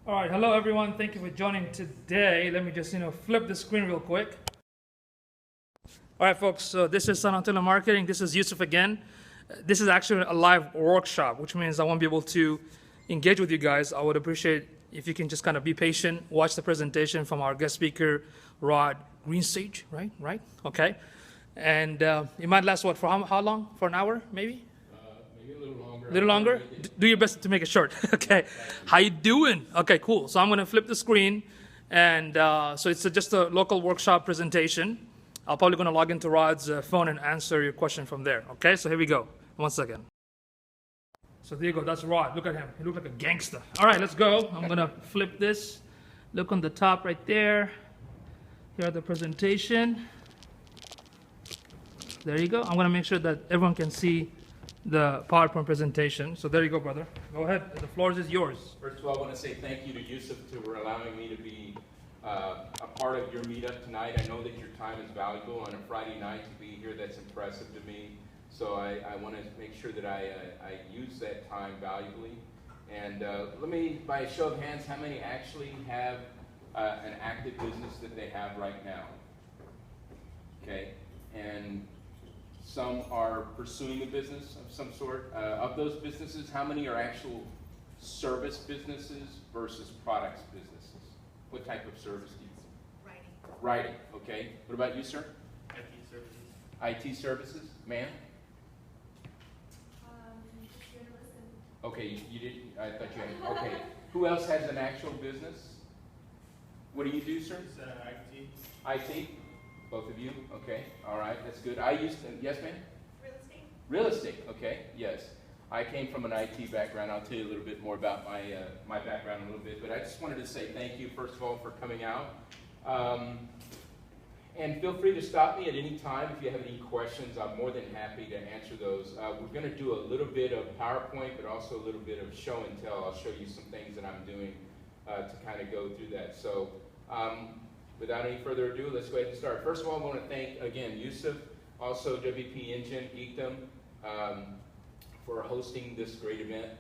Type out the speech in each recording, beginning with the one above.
All right, hello everyone. Thank you for joining today. Let me just flip the screen real quick. All right, folks. So this is San Antonio Marketing. This is Yusuf again. This is actually a live workshop, which means I won't be able to engage with you guys. I would appreciate if you can just kind of be patient, watch the presentation from our guest speaker, Rod Greensage, right? Okay. And it might last, what, for how long? For an hour, maybe? Maybe a little longer. A little longer? Do your best to make it short. Okay. How you doing? Okay, cool. So I'm going to flip the screen. And so it's just a local workshop presentation. I'm probably going to log into Rod's phone and answer your question from there. Okay, so here we go. 1 second. So there you go. That's Rod. Look at him. He looks like a gangster. All right, let's go. I'm going to flip this. Look on the top right there. Here are the presentation. There you go. I'm going to make sure that everyone can see the PowerPoint presentation. So there you go, brother. Go ahead. The floor is yours. First of all, I want to say thank you to Yusuf for allowing me to be a part of your meetup tonight. I know that your time is valuable on a Friday night to be here. That's impressive to me. So I want to make sure that I use that time valuably. And let me, by a show of hands, how many actually have an active business that they have right now? Okay, and some are pursuing a business of some sort. Of those businesses, how many are actual service businesses versus products businesses? What type of service do you do? Writing, okay. What about you, sir? IT services. IT services, ma'am? Journalism. Okay, you did, I thought you had, okay. Who else has an actual business? What do you do, sir? IT. IT? Both of you? Okay, all right, that's good. I used to, yes, ma'am? Real estate. Real estate, okay, yes. I came from an IT background. I'll tell you a little bit more about my background in a little bit, but I just wanted to say thank you, first of all, for coming out. And feel free to stop me at any time if you have any questions. I'm more than happy to answer those. We're going to do a little bit of PowerPoint, but also a little bit of show and tell. I'll show you some things that I'm doing to kind of go through that. So without any further ado, let's go ahead and start. First of all, I want to thank, again, Yusuf, also WP Engine, Geekdom, for hosting this great event.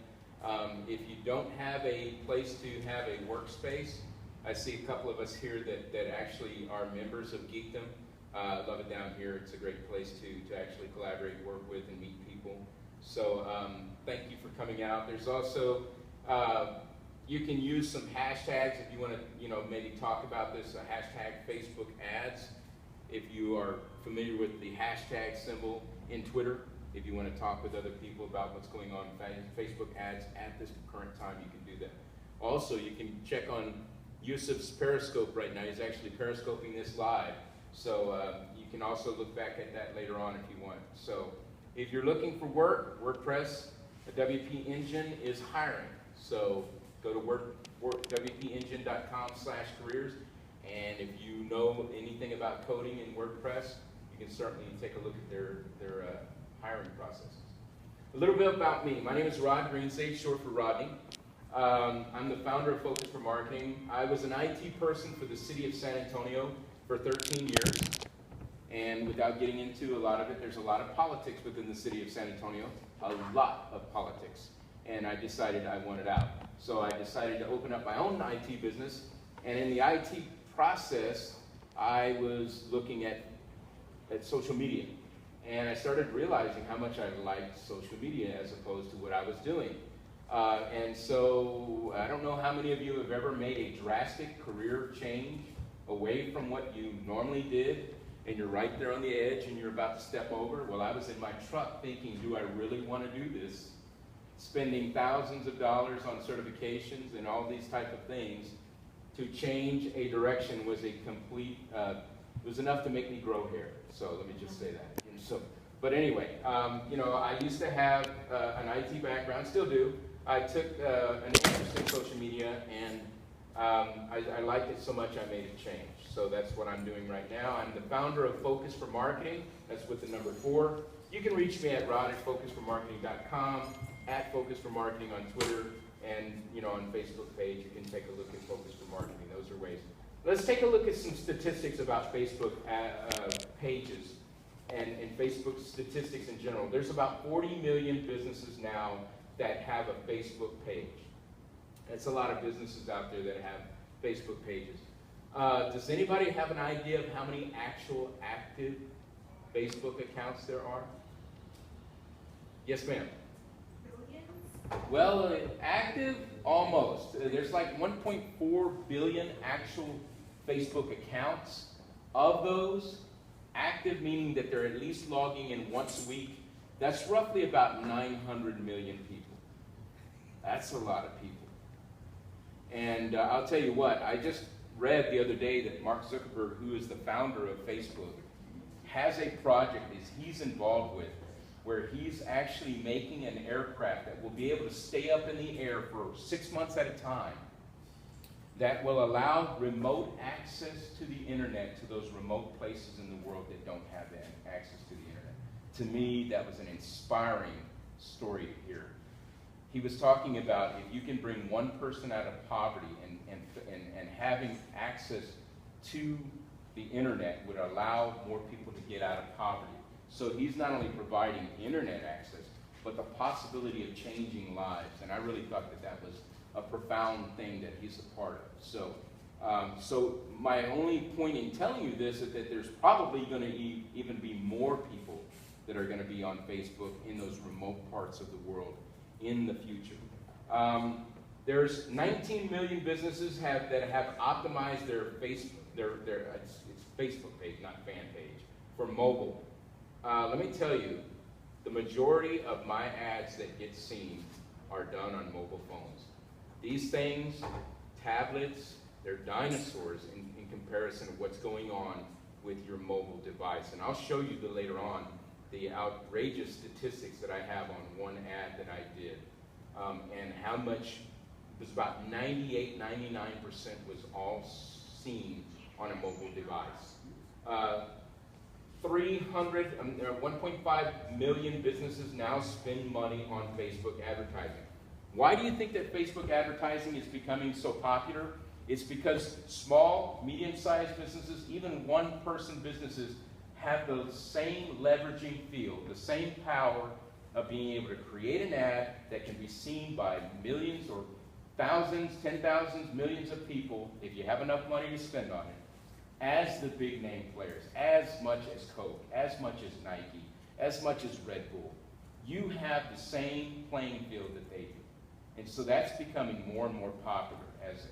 If you don't have a place to have a workspace, I see a couple of us here that actually are members of Geekdom. Love it down here. It's a great place to actually collaborate, work with, and meet people. So thank you for coming out. There's also, you can use some hashtags if you want to, maybe talk about this, hashtag Facebook ads. If you are familiar with the hashtag symbol in Twitter, if you want to talk with other people about what's going on in Facebook ads at this current time, you can do that. Also, you can check on Yusuf's Periscope right now. He's actually Periscoping this live. So you can also look back at that later on if you want. So if you're looking for work, WordPress, WP Engine is hiring. So go to wpengine.com/careers. And if you know anything about coding in WordPress, you can certainly take a look at their hiring processes. A little bit about me. My name is Rod Greensage, short for Rodney. I'm the founder of Focus for Marketing. I was an IT person for the city of San Antonio for 13 years. And without getting into a lot of it, there's a lot of politics within the city of San Antonio, a lot of politics. And I decided I wanted out. So I decided to open up my own IT business. And in the IT process, I was looking at social media. And I started realizing how much I liked social media as opposed to what I was doing. And so I don't know how many of you have ever made a drastic career change away from what you normally did, and you're right there on the edge and you're about to step over. Well, I was in my truck thinking, do I really want to do this? Spending thousands of dollars on certifications and all these type of things to change a direction was a complete, it was enough to make me grow hair. So let me just say that. So, but anyway, I used to have an IT background, still do. I took an interest in social media, and I liked it so much I made it change. So that's what I'm doing right now. I'm the founder of Focus for Marketing. That's with the number 4. You can reach me at rod@focusformarketing.com, at Focus for Marketing on Twitter, and on Facebook page. You can take a look at Focus for Marketing. Those are ways. Let's take a look at some statistics about Facebook pages and Facebook statistics in general. There's about 40 million businesses now that have a Facebook page. It's a lot of businesses out there that have Facebook pages. Does anybody have an idea of how many actual active Facebook accounts there are? Yes, ma'am. Billions? Well, active, almost. There's like 1.4 billion actual Facebook accounts. Of those, active meaning that they're at least logging in once a week, that's roughly about 900 million people. That's a lot of people. And I'll tell you what, I just read the other day that Mark Zuckerberg, who is the founder of Facebook, has a project that he's involved with where he's actually making an aircraft that will be able to stay up in the air for 6 months at a time, that will allow remote access to the internet to those remote places in the world that don't have access to the internet. To me, that was an inspiring story to hear. He was talking about if you can bring one person out of poverty and having access to the internet would allow more people to get out of poverty. So he's not only providing internet access, but the possibility of changing lives. And I really thought that that was a profound thing that he's a part of. So my only point in telling you this is that there's probably going to even be more people that are going to be on Facebook in those remote parts of the world in the future. There's 19 million businesses that have optimized their Facebook, it's Facebook page, not fan page, for mobile. Let me tell you, the majority of my ads that get seen are done on mobile phones. These things, tablets, they're dinosaurs in comparison to what's going on with your mobile device. And I'll show you later on the outrageous statistics that I have on one ad that I did. And how much, it was about 98, 99% was all seen on a mobile device. 1.5 million businesses now spend money on Facebook advertising. Why do you think that Facebook advertising is becoming so popular? It's because small, medium-sized businesses, even one-person businesses, have the same leveraging field, the same power of being able to create an ad that can be seen by millions or thousands, 10,000s, millions of people, if you have enough money to spend on it, as the big name players, as much as Coke, as much as Nike, as much as Red Bull. You have the same playing field that they do. And so that's becoming more and more popular as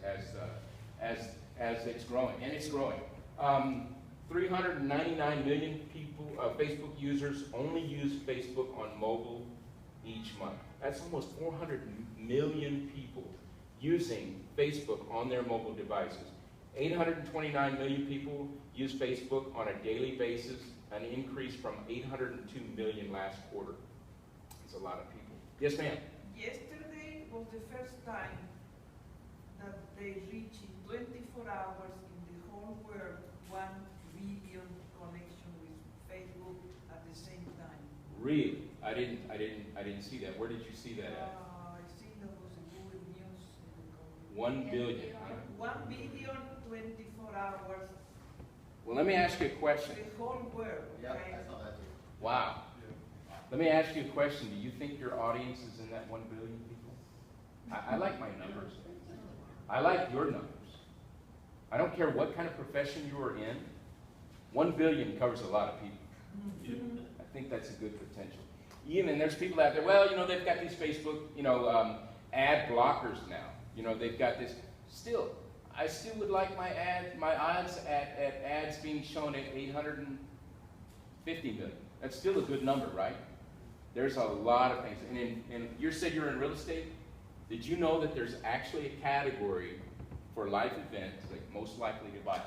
it's growing, and it's growing. 399 million people, Facebook users only use Facebook on mobile each month. That's almost 400 million people using Facebook on their mobile devices. 829 million people use Facebook on a daily basis, an increase from 802 million last quarter. It's a lot of people. Yes, ma'am? Yesterday was the first time that they reached in 24 hours in the whole world 1 billion connection with Facebook at the same time. Really? I didn't see that. Where did you see that at? I think that was a Google News. 1 billion. 1 billion, 24 hours. Well, let me ask you a question. The whole world. Yeah, okay? I saw that too. Wow. Let me ask you a question. Do you think your audience is in that 1 billion people? I like my numbers. I like your numbers. I don't care what kind of profession you are in. 1 billion covers a lot of people. I think that's a good potential. Even there's people out there, well, you know, they've got these Facebook, ad blockers now. They've got this. Still, I still would like my odds at ads being shown at 850 million. That's still a good number, right? There's a lot of things. And you said you're in real estate. Did you know that there's actually a category for life events, like most likely to buy?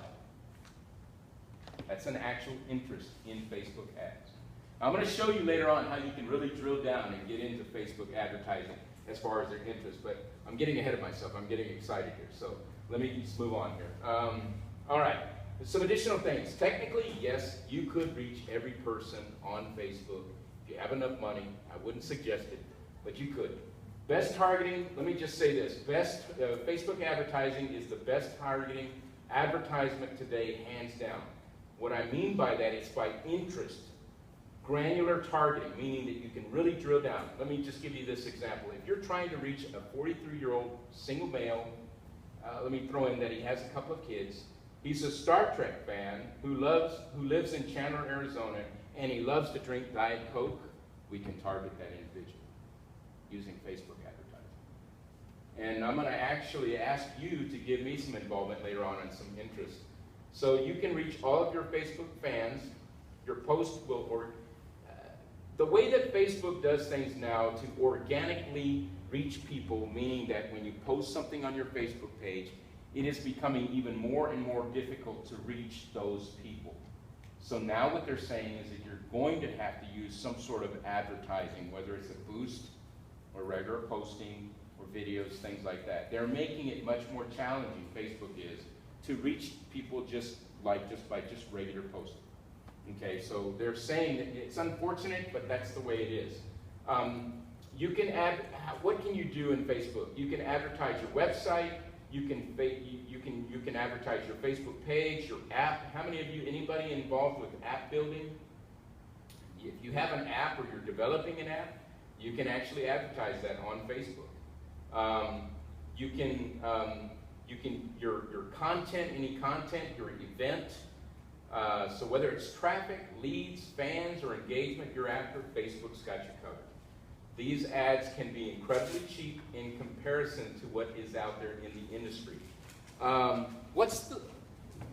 That's an actual interest in Facebook ads. I'm going to show you later on how you can really drill down and get into Facebook advertising as far as their interest, but I'm getting ahead of myself. I'm getting excited here, so let me just move on here. All right, some additional things. Technically, yes, you could reach every person on Facebook. If you have enough money, I wouldn't suggest it, but you could. Best targeting, let me just say this. Facebook advertising is the best targeting advertisement today, hands down. What I mean by that is by interest. Granular targeting, meaning that you can really drill down. Let me just give you this example. If you're trying to reach a 43-year-old single male, let me throw in that he has a couple of kids. He's a Star Trek fan who lives in Chandler, Arizona, and he loves to drink Diet Coke. We can target that individual using Facebook advertising. And I'm going to actually ask you to give me some involvement later on and some interest. So you can reach all of your Facebook fans. Your post will work. The way that Facebook does things now to organically reach people, meaning that when you post something on your Facebook page, it is becoming even more and more difficult to reach those people. So now what they're saying is that you're going to have to use some sort of advertising, whether it's a boost or regular posting or videos, things like that. They're making it much more challenging, Facebook is, to reach people just by regular posting. Okay, so they're saying that it's unfortunate, but that's the way it is. You can what can you do in Facebook? You can advertise your website. You can advertise your Facebook page, your app. How many of you, anybody involved with app building? If you have an app or you're developing an app, you can actually advertise that on Facebook. Your content, any content, your event. So whether it's traffic, leads, fans, or engagement you're after, Facebook's got you covered. These ads can be incredibly cheap in comparison to what is out there in the industry. How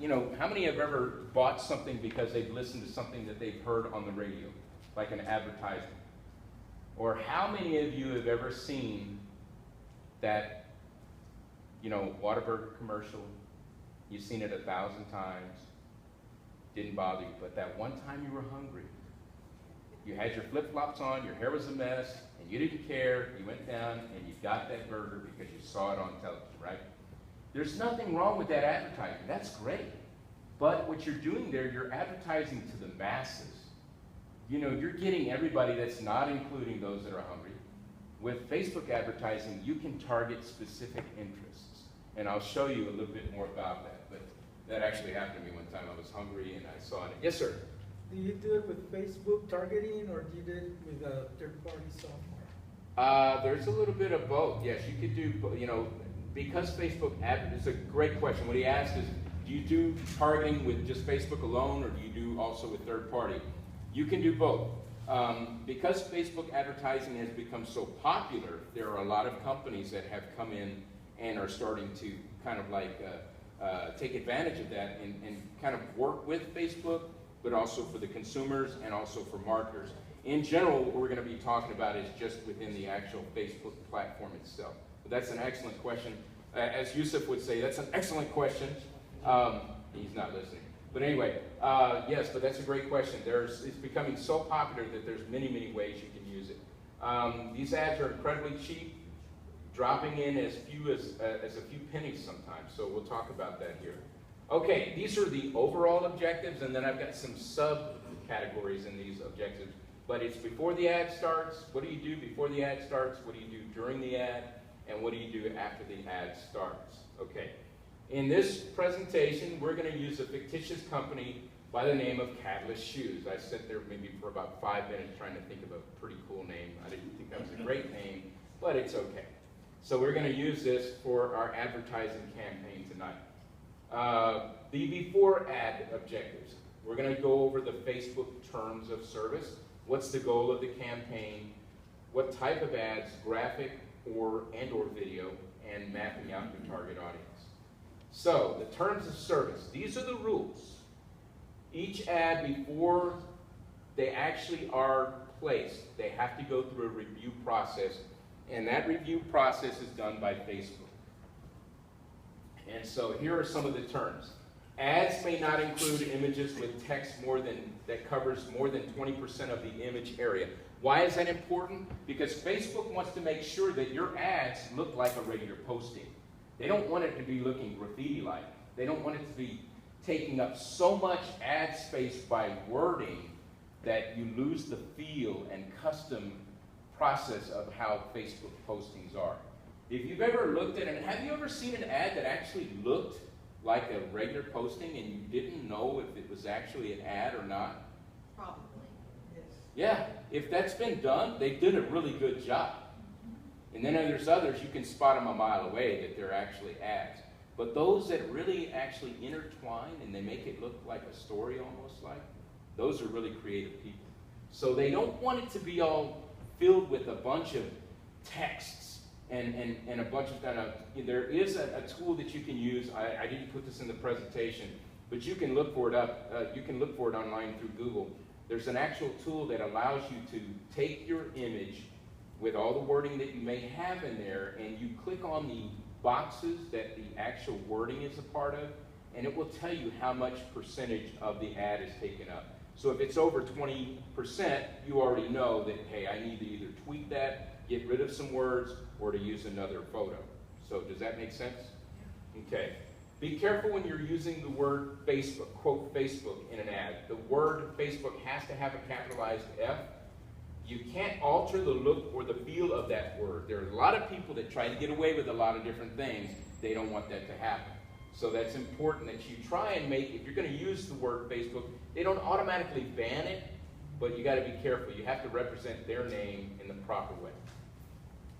many have ever bought something because they've listened to something that they've heard on the radio, like an advertisement? Or how many of you have ever seen that, Whataburger commercial? You've seen it 1,000 times. Didn't bother you, but that one time you were hungry, you had your flip-flops on, your hair was a mess, and you didn't care, you went down and you got that burger because you saw it on television, right? There's nothing wrong with that advertising, that's great. But what you're doing there, you're advertising to the masses. You're getting everybody that's not including those that are hungry. With Facebook advertising, you can target specific interests. And I'll show you a little bit more about that. But that actually happened to me one time. I was hungry and I saw it. Yes, sir? Do you do it with Facebook targeting or do you do it with a third-party software? There's a little bit of both. Yes, you could do, because Facebook it's a great question. What he asked is, do you do targeting with just Facebook alone or do you do also with third party? You can do both. Because Facebook advertising has become so popular, there are a lot of companies that have come in and are starting to kind of like take advantage of that and kind of work with Facebook, but also for the consumers and also for marketers. In general, what we're going to be talking about is just within the actual Facebook platform itself. But that's an excellent question. As Yusuf would say, that's an excellent question. He's not listening. But anyway, yes, but that's a great question. It's becoming so popular that there's many, many ways you can use it. These ads are incredibly cheap, dropping in as few as a few pennies sometimes. So we'll talk about that here. Okay, these are the overall objectives, and then I've got some subcategories in these objectives. But it's before the ad starts. What do you do before the ad starts? What do you do during the ad? And what do you do after the ad starts? Okay. In this presentation, we're going to use a fictitious company by the name of Catalyst Shoes. I sat there maybe for about 5 minutes trying to think of a pretty cool name. I didn't think that was a great name, but it's okay. So we're going to use this for our advertising campaign tonight. The before ad objectives. We're going to go over the Facebook terms of service. What's the goal of the campaign? What type of ads, graphic or video, and mapping out your target audience. So, the terms of service. These are the rules. Each ad, before they actually are placed, they have to go through a review process, and that review process is done by Facebook. And so, here are some of the terms. Ads may not include images with text that covers more than 20% of the image area. Why is that important? Because Facebook wants to make sure that your ads look like a regular posting. They don't want it to be looking graffiti-like. They don't want it to be taking up so much ad space by wording that you lose the feel and custom process of how Facebook postings are. If you've ever looked at it, have you ever seen an ad that actually looked like a regular posting and you didn't know if it was actually an ad or not? Probably. Yes. Yeah, if that's been done, they did a really good job. And then there's others, you can spot them a mile away that they're actually ads. But those that really actually intertwine and they make it look like a story almost like, those are really creative people. So they don't want it to be all filled with a bunch of texts and a bunch of kind of, there is a tool that you can use. I didn't put this in the presentation, but you can look for it up. You can look for it online through Google. There's an actual tool that allows you to take your image with all the wording that you may have in there, and you click on the boxes that the actual wording is a part of, and it will tell you how much percentage of the ad is taken up. So if it's over 20%, you already know that, hey, I need to either tweak that, get rid of some words, or to use another photo. So does that make sense? Okay. Be careful when you're using the word Facebook, quote Facebook, in an ad. The word Facebook has to have a capitalized F. You can't alter the look or the feel of that word. There are a lot of people that try to get away with a lot of different things. They don't want that to happen. So that's important that you try and make, if you're going to use the word Facebook, they don't automatically ban it, but you got to be careful. You have to represent their name in the proper way.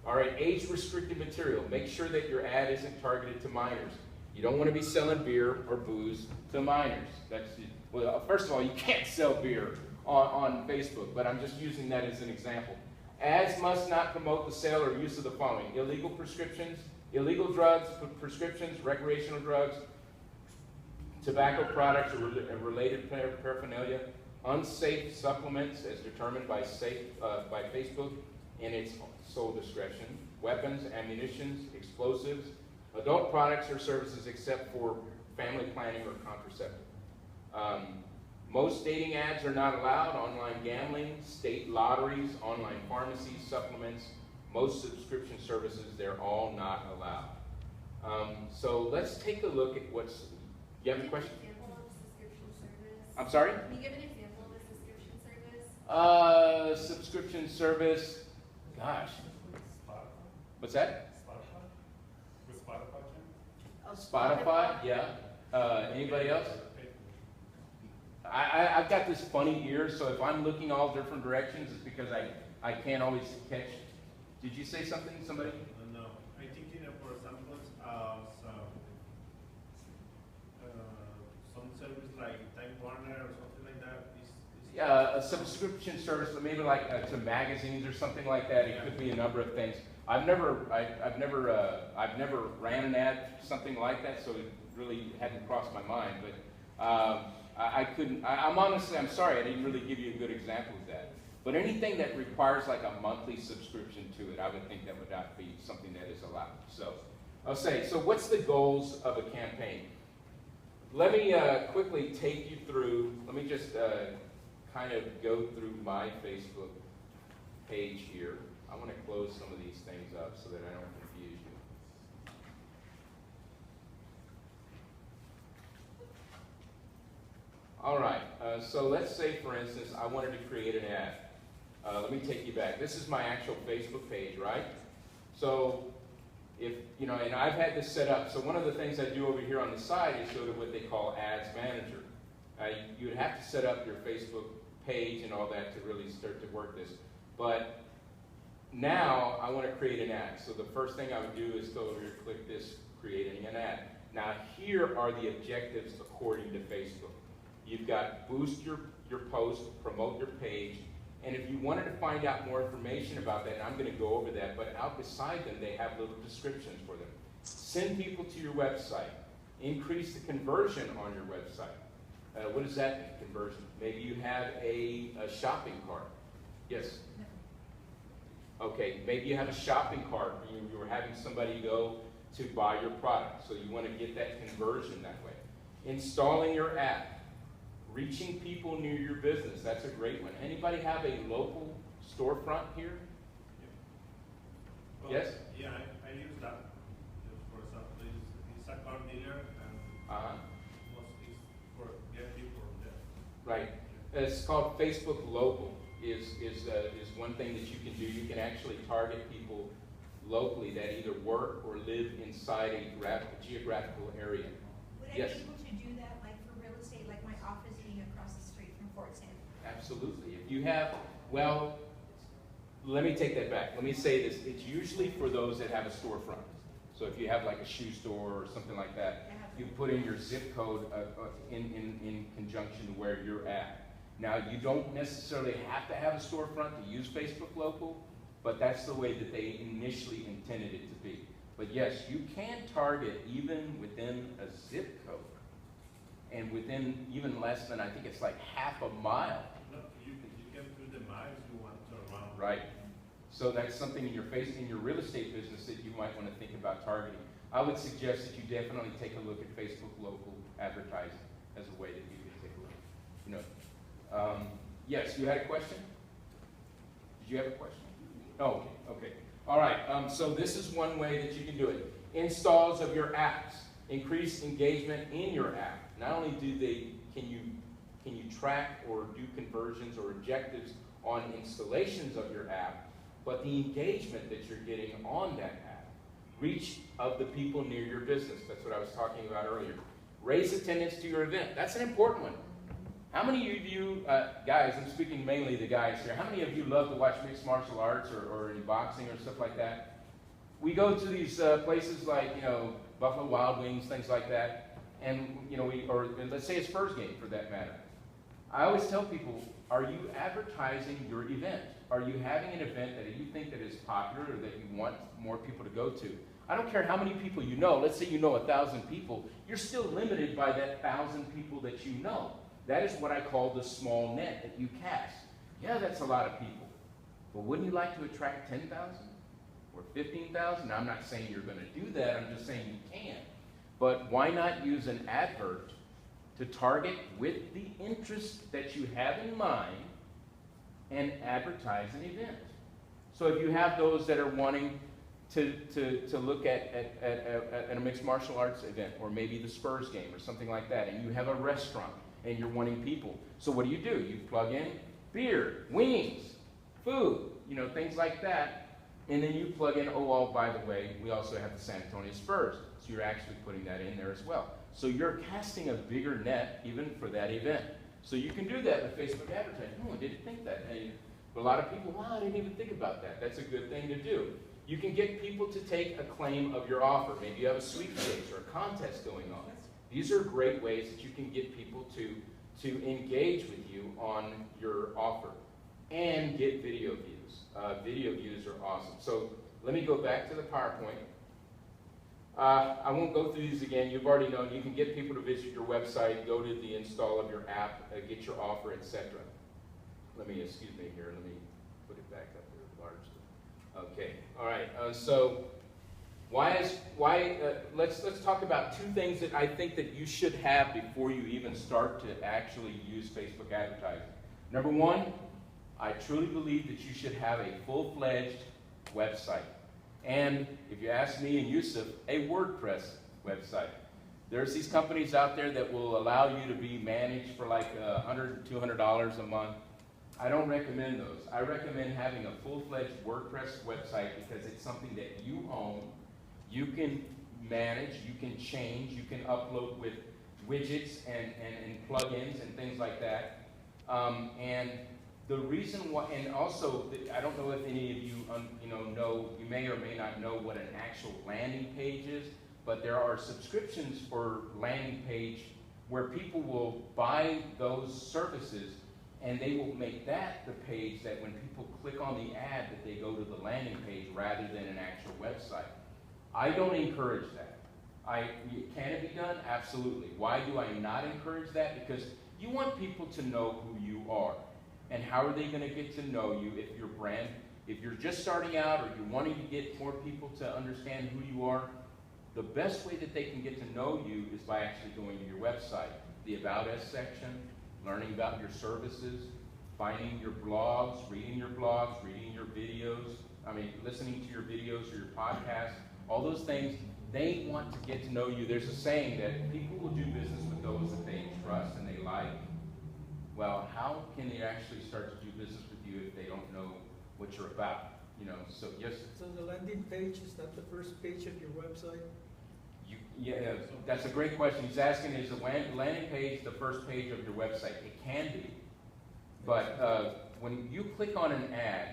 All right, age-restricted material. Make sure that your ad isn't targeted to minors. You don't want to be selling beer or booze to minors. Well, first of all, you can't sell beer on Facebook, but I'm just using that as an example. Ads must not promote the sale or use of the following: illegal prescriptions, illegal drugs, prescriptions, recreational drugs, tobacco products or related paraphernalia, unsafe supplements as determined by Facebook in its sole discretion, weapons, ammunition, explosives, adult products or services except for family planning or contraceptive. Most dating ads are not allowed, online gambling, state lotteries, online pharmacies, supplements, most subscription services, they're all not allowed. So let's take a look at what's, you have a question? Can you give an example of a subscription service? I'm sorry? Can you give an example of a subscription service? Subscription service, gosh. What's that? With Spotify? Spotify, yeah. Anybody else? I've got this funny ear, so if I'm looking all different directions, it's because I can't always catch. Did you say something, somebody? No. I think, for example, some service like Time Warner or something like that is Yeah, a subscription service, maybe like to magazines or something like that. It could be a number of things. I've never ran an ad something like that, so it really hadn't crossed my mind. But I couldn't. I'm sorry, I didn't really give you a good example of that. But anything that requires like a monthly subscription to it, I would think that would not be something that is allowed. So I'll say. So what's the goals of a campaign? Let me quickly take you through. Let me just kind of go through my Facebook page here. I want to close some of these things up so that I don't confuse you. All right, so let's say, for instance, I wanted to create an ad. Let me take you back. This is my actual Facebook page, right? So, if, and I've had this set up. So one of the things I do over here on the side is go to what they call Ads Manager. You would have to set up your Facebook page and all that to really start to work this. But now I want to create an ad. So the first thing I would do is go over here, click this, creating an ad. Now here are the objectives according to Facebook. You've got boost your post, promote your page, and if you wanted to find out more information about that, and I'm going to go over that, but out beside them they have little descriptions for them. Send people to your website. Increase the conversion on your website. What does that mean, conversion? Maybe you have a shopping cart. Yes? Okay, maybe you have a shopping cart and you were having somebody go to buy your product, so you want to get that conversion that way. Installing your app. Reaching people near your business, that's a great one. Anybody have a local storefront here? Well, yes? Yeah, I use that. For example, it's a car dealer and it's for get people from there. Right. It's called Facebook Local is one thing that you can do. You can actually target people locally that either work or live inside a geographical area. Would Yes? I be able to do that, like for real estate, like my office being across the street from Fort Sam? Absolutely. If you have, Well, let me take that back. Let me say this. It's usually for those that have a storefront. So if you have like a shoe store or something like that, you put in your zip code in conjunction to where you're at. Now, you don't necessarily have to have a storefront to use Facebook Local, but that's the way that they initially intended it to be. But yes, you can target even within a zip code, and within even less than, I think it's like half a mile. No, you can do the miles you want around. Right. So that's something in your real estate business that you might want to think about targeting. I would suggest that you definitely take a look at Facebook Local advertising as a way that you can take a look. You know, yes, you had a question? Did you have a question? Oh, okay. All right. So this is one way that you can do it. Installs of your apps. Increase engagement in your app. Not only can you track or do conversions or objectives on installations of your app, but the engagement that you're getting on that app. Reach of the people near your business. That's what I was talking about earlier. Raise attendance to your event. That's an important one. How many of you, guys, I'm speaking mainly to guys here, how many of you love to watch mixed martial arts or any boxing or stuff like that? We go to these places like, you know, Buffalo Wild Wings, things like that, and, you know, or let's say it's Spurs game for that matter. I always tell people, are you advertising your event? Are you having an event that you think that is popular or that you want more people to go to? I don't care how many people you know. Let's say you know 1,000 people. You're still limited by that 1,000 people that you know. That is what I call the small net that you cast. Yeah, that's a lot of people. But wouldn't you like to attract 10,000 or 15,000? Now, I'm not saying you're going to do that. I'm just saying you can. But why not use an advert to target with the interest that you have in mind and advertise an event? So if you have those that are wanting to look at a mixed martial arts event, or maybe the Spurs game or something like that, and you have a restaurant and you're wanting people. So what do? You plug in beer, wings, food, you know, things like that. And then you plug in, oh, by the way, we also have the San Antonio Spurs. So you're actually putting that in there as well. So you're casting a bigger net even for that event. So you can do that with Facebook advertising. Oh, I didn't think that. And a lot of people, wow, I didn't even think about that. That's a good thing to do. You can get people to take a claim of your offer. Maybe you have a sweepstakes or a contest going on. These are great ways that you can get people to engage with you on your offer and get video views. Video views are awesome. So let me go back to the PowerPoint. I won't go through these again. You've already known. You can get people to visit your website, go to the install of your app, get your offer, etc. Excuse me here. Let me put it back up there large. Okay. All right. So let's talk about two things that I think that you should have before you even start to actually use Facebook advertising. Number one, I truly believe that you should have a full-fledged website. And if you ask me and Yusuf, a WordPress website. There's these companies out there that will allow you to be managed for like $100, $200 a month. I don't recommend those. I recommend having a full-fledged WordPress website because it's something that you own. You can manage, you can change, you can upload with widgets and plugins and things like that. And the reason why, and also, I don't know if any of you know, you may or may not know what an actual landing page is, but there are subscriptions for landing page where people will buy those services and they will make that the page that when people click on the ad that they go to the landing page rather than an actual website. I don't encourage that. Can it be done? Absolutely. Why do I not encourage that? Because you want people to know who you are. And how are they going to get to know you if your brand, if you're just starting out or you're wanting to get more people to understand who you are? The best way that they can get to know you is by actually going to your website, the About Us section, learning about your services, finding your blogs, reading your videos, listening to your videos or your podcasts, all those things. They want to get to know you. There's a saying that people will do business with those that they trust and they like. Well, how can they actually start to do business with you if they don't know what you're about? So yes. So the landing page is not the first page of your website? Yeah, that's a great question. He's asking, is the landing page the first page of your website? It can be. But when you click on an ad,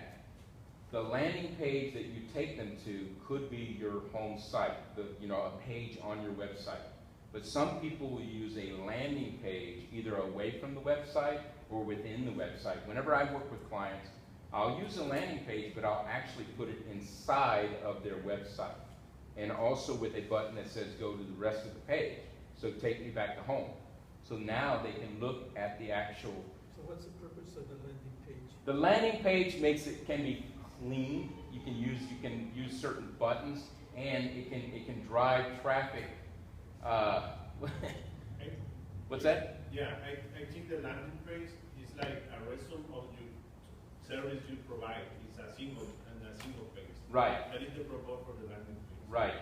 the landing page that you take them to could be your home site, a page on your website. But some people will use a landing page either away from the website or within the website. Whenever I work with clients, I'll use a landing page, but I'll actually put it inside of their website. And also with a button that says go to the rest of the page. So take me back to home. So now they can look at the actual. So what's the purpose of the landing page? The landing page can be clean. You can use certain buttons, and it can drive traffic. What's that? Yeah, I think the landing page is like a resume of your service you provide. It's a single page. Right. That is the purpose for the landing page. Right.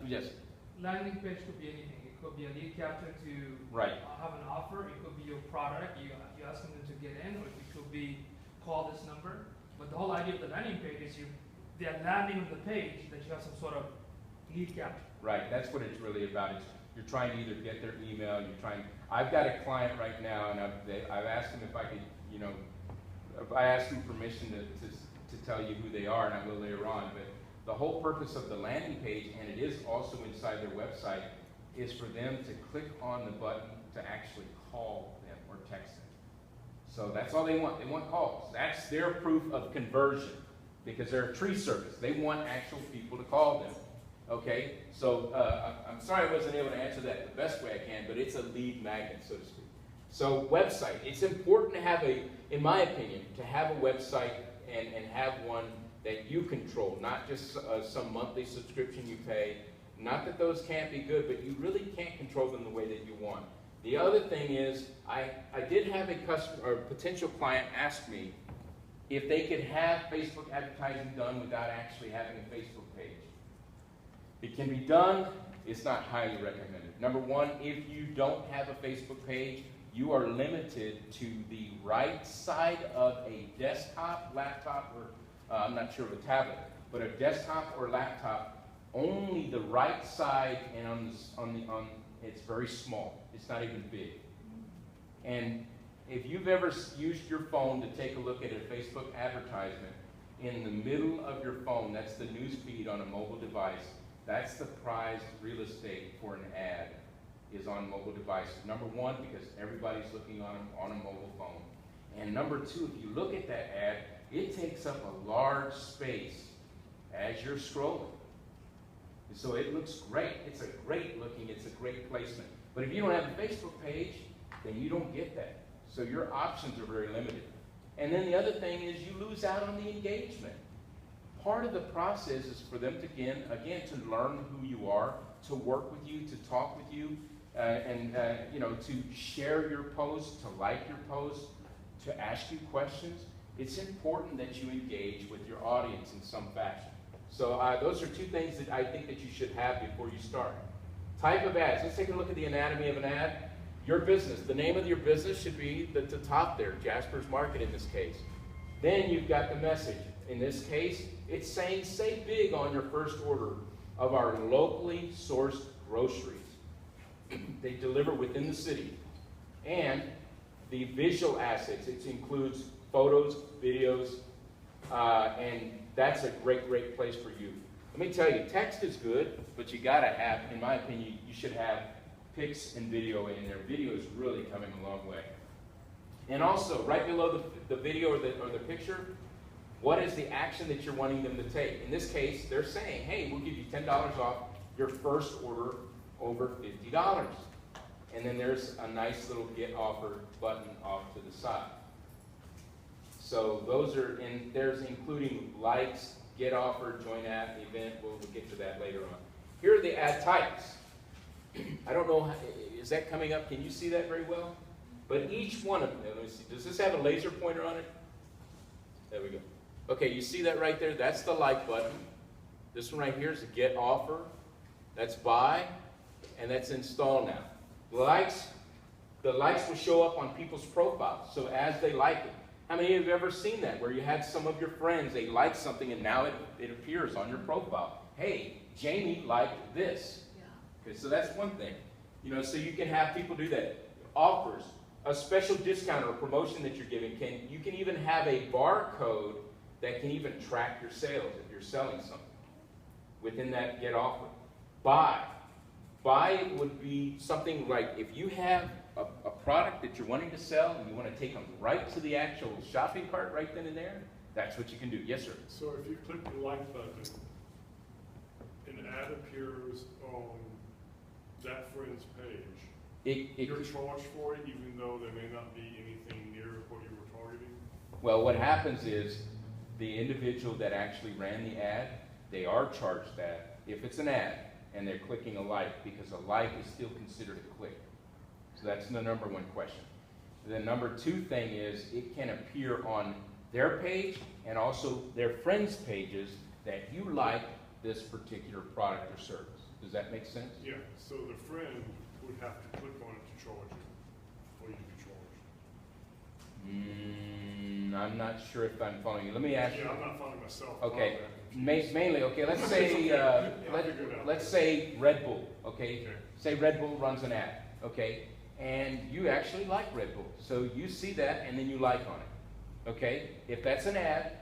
Yes. Landing page could be anything. It could be a lead capture to have an offer. It could be your product. You asking them to get in, or it could be call this number. But the whole idea of the landing page is they're landing on the page that you have some sort of lead capture. Right. That's what it's really about. You're trying to either get their email. I've got a client right now, and I've asked them if I could, if I asked them permission to tell you who they are, and I will later on. But the whole purpose of the landing page, and it is also inside their website, is for them to click on the button to actually call them or text them. So that's all they want. They want calls. That's their proof of conversion, because they're a tree service. They want actual people to call them. Okay? So I'm sorry I wasn't able to answer that the best way I can, but it's a lead magnet, so to speak. So website. It's important to have in my opinion, to have a website and have one that you control, not just some monthly subscription you pay. Not that those can't be good, but you really can't control them the way that you want. The other thing is, I did have a customer or potential client ask me if they could have Facebook advertising done without actually having a Facebook page. It can be done. It's not highly recommended. Number one, if you don't have a Facebook page, you are limited to the right side of a desktop, laptop, or I'm not sure of a tablet, but a desktop or laptop, only the right side, and it's very small. It's not even big. And if you've ever used your phone to take a look at a Facebook advertisement, in the middle of your phone, that's the news feed on a mobile device. That's the prized real estate for an ad, is on mobile devices. Number one, because everybody's looking on a mobile phone. And number two, if you look at that ad, it takes up a large space as you're scrolling. So it looks great. It's a great placement. But if you don't have a Facebook page, then you don't get that. So your options are very limited. And then the other thing is you lose out on the engagement. Part of the process is for them to, again, to learn who you are, to work with you, to talk with you, to share your posts, to like your posts, to ask you questions. It's important that you engage with your audience in some fashion. So those are two things that I think that you should have before you start. Type of ads. Let's take a look at the anatomy of an ad. Your business. The name of your business should be at the top there, Jasper's Market in this case. Then you've got the message. In this case, it's saying, say big on your first order of our locally sourced groceries. They deliver within the city. And the visual assets, it includes photos, videos, and that's a great place for you. Let me tell you, text is good, but you gotta have, in my opinion, you should have pics and video in there. Video is really coming a long way. And also, right below the video or the picture, what is the action that you're wanting them to take? In this case, they're saying, hey, we'll give you $10 off your first order over $50. And then there's a nice little get offer button off to the side. So those are, and there's including likes, get offer, join app, event. We'll get to that later on. Here are the ad types. I don't know, is that coming up? Can you see that very well? But each one of them, let me see, does this have a laser pointer on it? There we go. Okay, you see that right there? That's the like button. This one right here is a get offer. That's buy, and that's install now. The likes will show up on people's profiles, so as they like it. How many of you have ever seen that, where you had some of your friends, they liked something, and now it appears on your profile? Hey, Jamie liked this. Yeah. Okay, so that's one thing. So you can have people do that. Offers. a special discount or promotion that you're giving, you can even have a barcode that can even track your sales if you're selling something within that get offer. Buy. Buy would be something like if you have a product that you're wanting to sell and you want to take them right to the actual shopping cart right then and there, that's what you can do. Yes, sir. So if you click the like button, an ad appears on that friend's page, you're charged for it even though there may not be anything near what you were targeting? Well, what happens is the individual that actually ran the ad, they are charged that if it's an ad and they're clicking a like, because a like is still considered a click. So that's the number one question. The number two thing is it can appear on their page and also their friends' pages that you like this particular product or service. Does that make sense? Yeah, so the friend would have to click on it to charge you, or you can charge. I'm not sure if I'm following you. Let me ask you. Yeah, I'm not following myself. Okay, mainly, okay, let's say, let's say Red Bull, okay? Say Red Bull runs an ad, okay? And you actually like Red Bull. So you see that and then you like on it, okay? If that's an ad,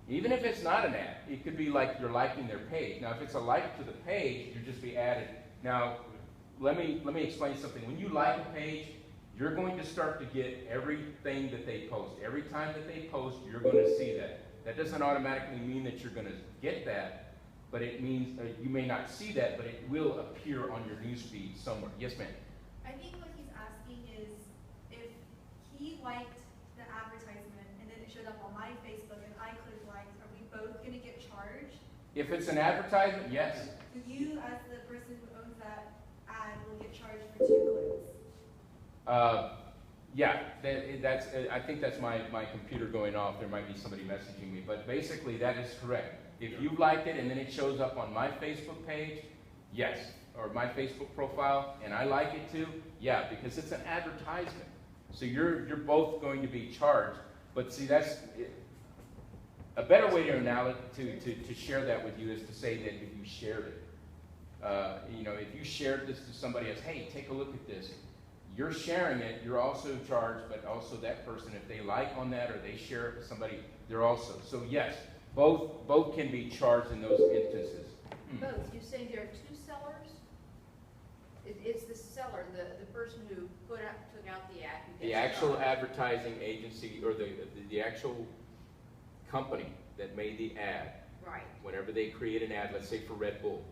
even if it's not an ad, it could be like you're liking their page. Now, if it's a like to the page, you'd just be added. Now, let me explain something. When you like a page, you're going to start to get everything that they post. Every time that they post, you're going to see that. That doesn't automatically mean that you're going to get that, but it means you may not see that, but it will appear on your news feed somewhere. Yes, ma'am? I think what he's asking is if he liked the advertisement and then it showed up on my Facebook and I clicked like, are we both going to get charged? If it's an advertisement, yes. So you, as the person who owns that ad, will get charged for 2 clicks. Yeah, that's. I think that's my computer going off. There might be somebody messaging me, but basically that is correct. If you liked it and then it shows up on my Facebook page, yes, or my Facebook profile, and I like it too, yeah, because it's an advertisement. So you're both going to be charged. But see, that's a better way to share that with you is to say that if you shared it. You know, if you shared this to somebody else, hey, take a look at this. You're sharing it, you're also charged, but also that person, if they like on that or they share it with somebody, they're also. So yes, both can be charged in those instances. Both. You're saying there are 2 sellers? It's the seller, the person who took out the ad. Who gets The actual charged. advertising agency or the actual company that made the ad, Right. whenever they create an ad, let's say for Red Bull,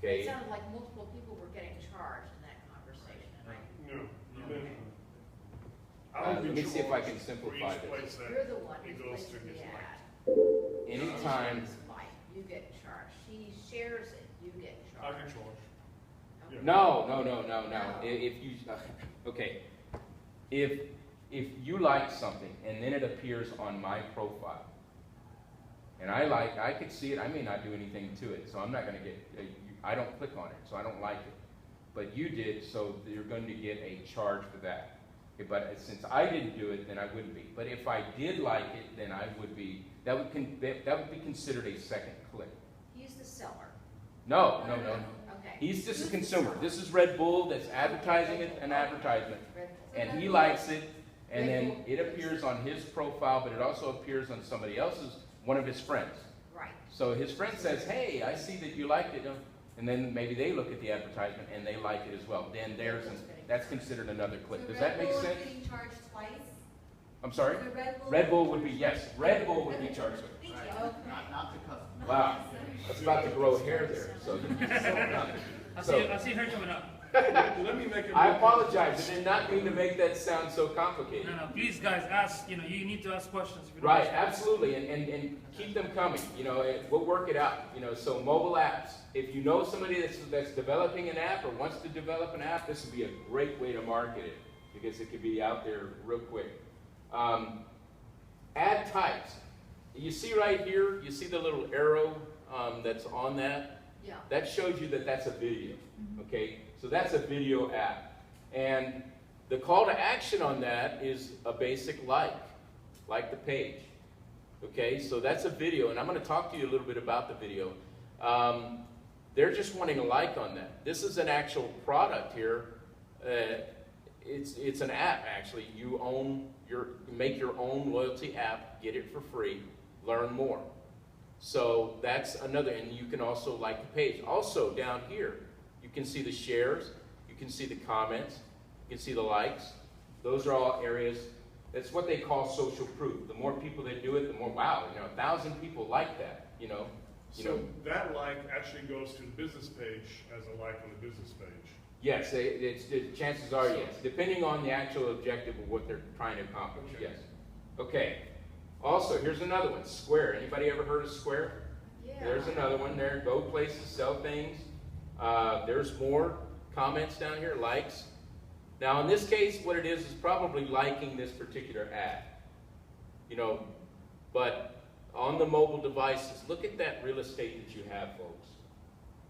It okay? sounded like multiple people were getting charged in that conversation. And No, you didn't. Let me see if I can simplify this. you're the one It who's goes placing to his the like. ad. Anytime, Like, you get charged. She shares it, you get I charged. can charge. Okay. Yeah. no. If you, okay, if you like something and then it appears on my profile, and I could see it, I may not do anything to it, so I'm not going to get, I don't click on it, so I don't like it. But you did, so you're going to get a charge for that. Okay, but since I didn't do it, then I wouldn't be. But if I did like it, then I would be, that would be considered a second click. He's the seller. No. Okay. He's just a consumer. This is Red Bull that's advertising it, an advertisement. Red Bull. And he likes it, and then it appears on his profile, but it also appears on somebody else's, one of his friends. Right. So his friend says, hey, I see that you liked it, and then maybe they look at the advertisement and they like it as well. Then that's considered another click. So Does that make Red Bull sense? is getting charged twice? I'm sorry? So Red Bull would be, yes, Red Bull would be charged. Thank Right. you. Okay. Not the customer. Wow, that's about to grow hair there, so. I see her coming up. Let me make it. I apologize, I did not mean to make that sound so complicated. No, please, guys, ask. You need to ask questions. If you don't Right, understand. absolutely, and keep them coming. We'll work it out. So mobile apps. If you know somebody that's developing an app or wants to develop an app, this would be a great way to market it because it could be out there real quick. Ad types. You see right here, you see the little arrow that's on that? Yeah. That shows you that that's a video, okay? So that's a video app. And the call to action on that is a basic like the page, okay? So that's a video, and I'm going to talk to you a little bit about the video. They're just wanting a like on that. This is an actual product here. it's an app, actually. You make your own loyalty app, get it for free, learn more. So that's another, and you can also like the page. Also down here, you can see the shares, you can see the comments, you can see the likes. Those are all areas, that's what they call social proof. The more people that do it, the more, wow, 1,000 people like that, So that like actually goes to the business page as a like on the business page. Yes, chances are yes, depending on the actual objective of what they're trying to accomplish, Okay. yes. Okay, also, here's another one, Square. Anybody ever heard of Square? Yeah. There's another one there, go places, sell things. There's more comments down here, likes. Now in this case, what it is probably liking this particular ad. But on the mobile devices, look at that real estate that you have, folks.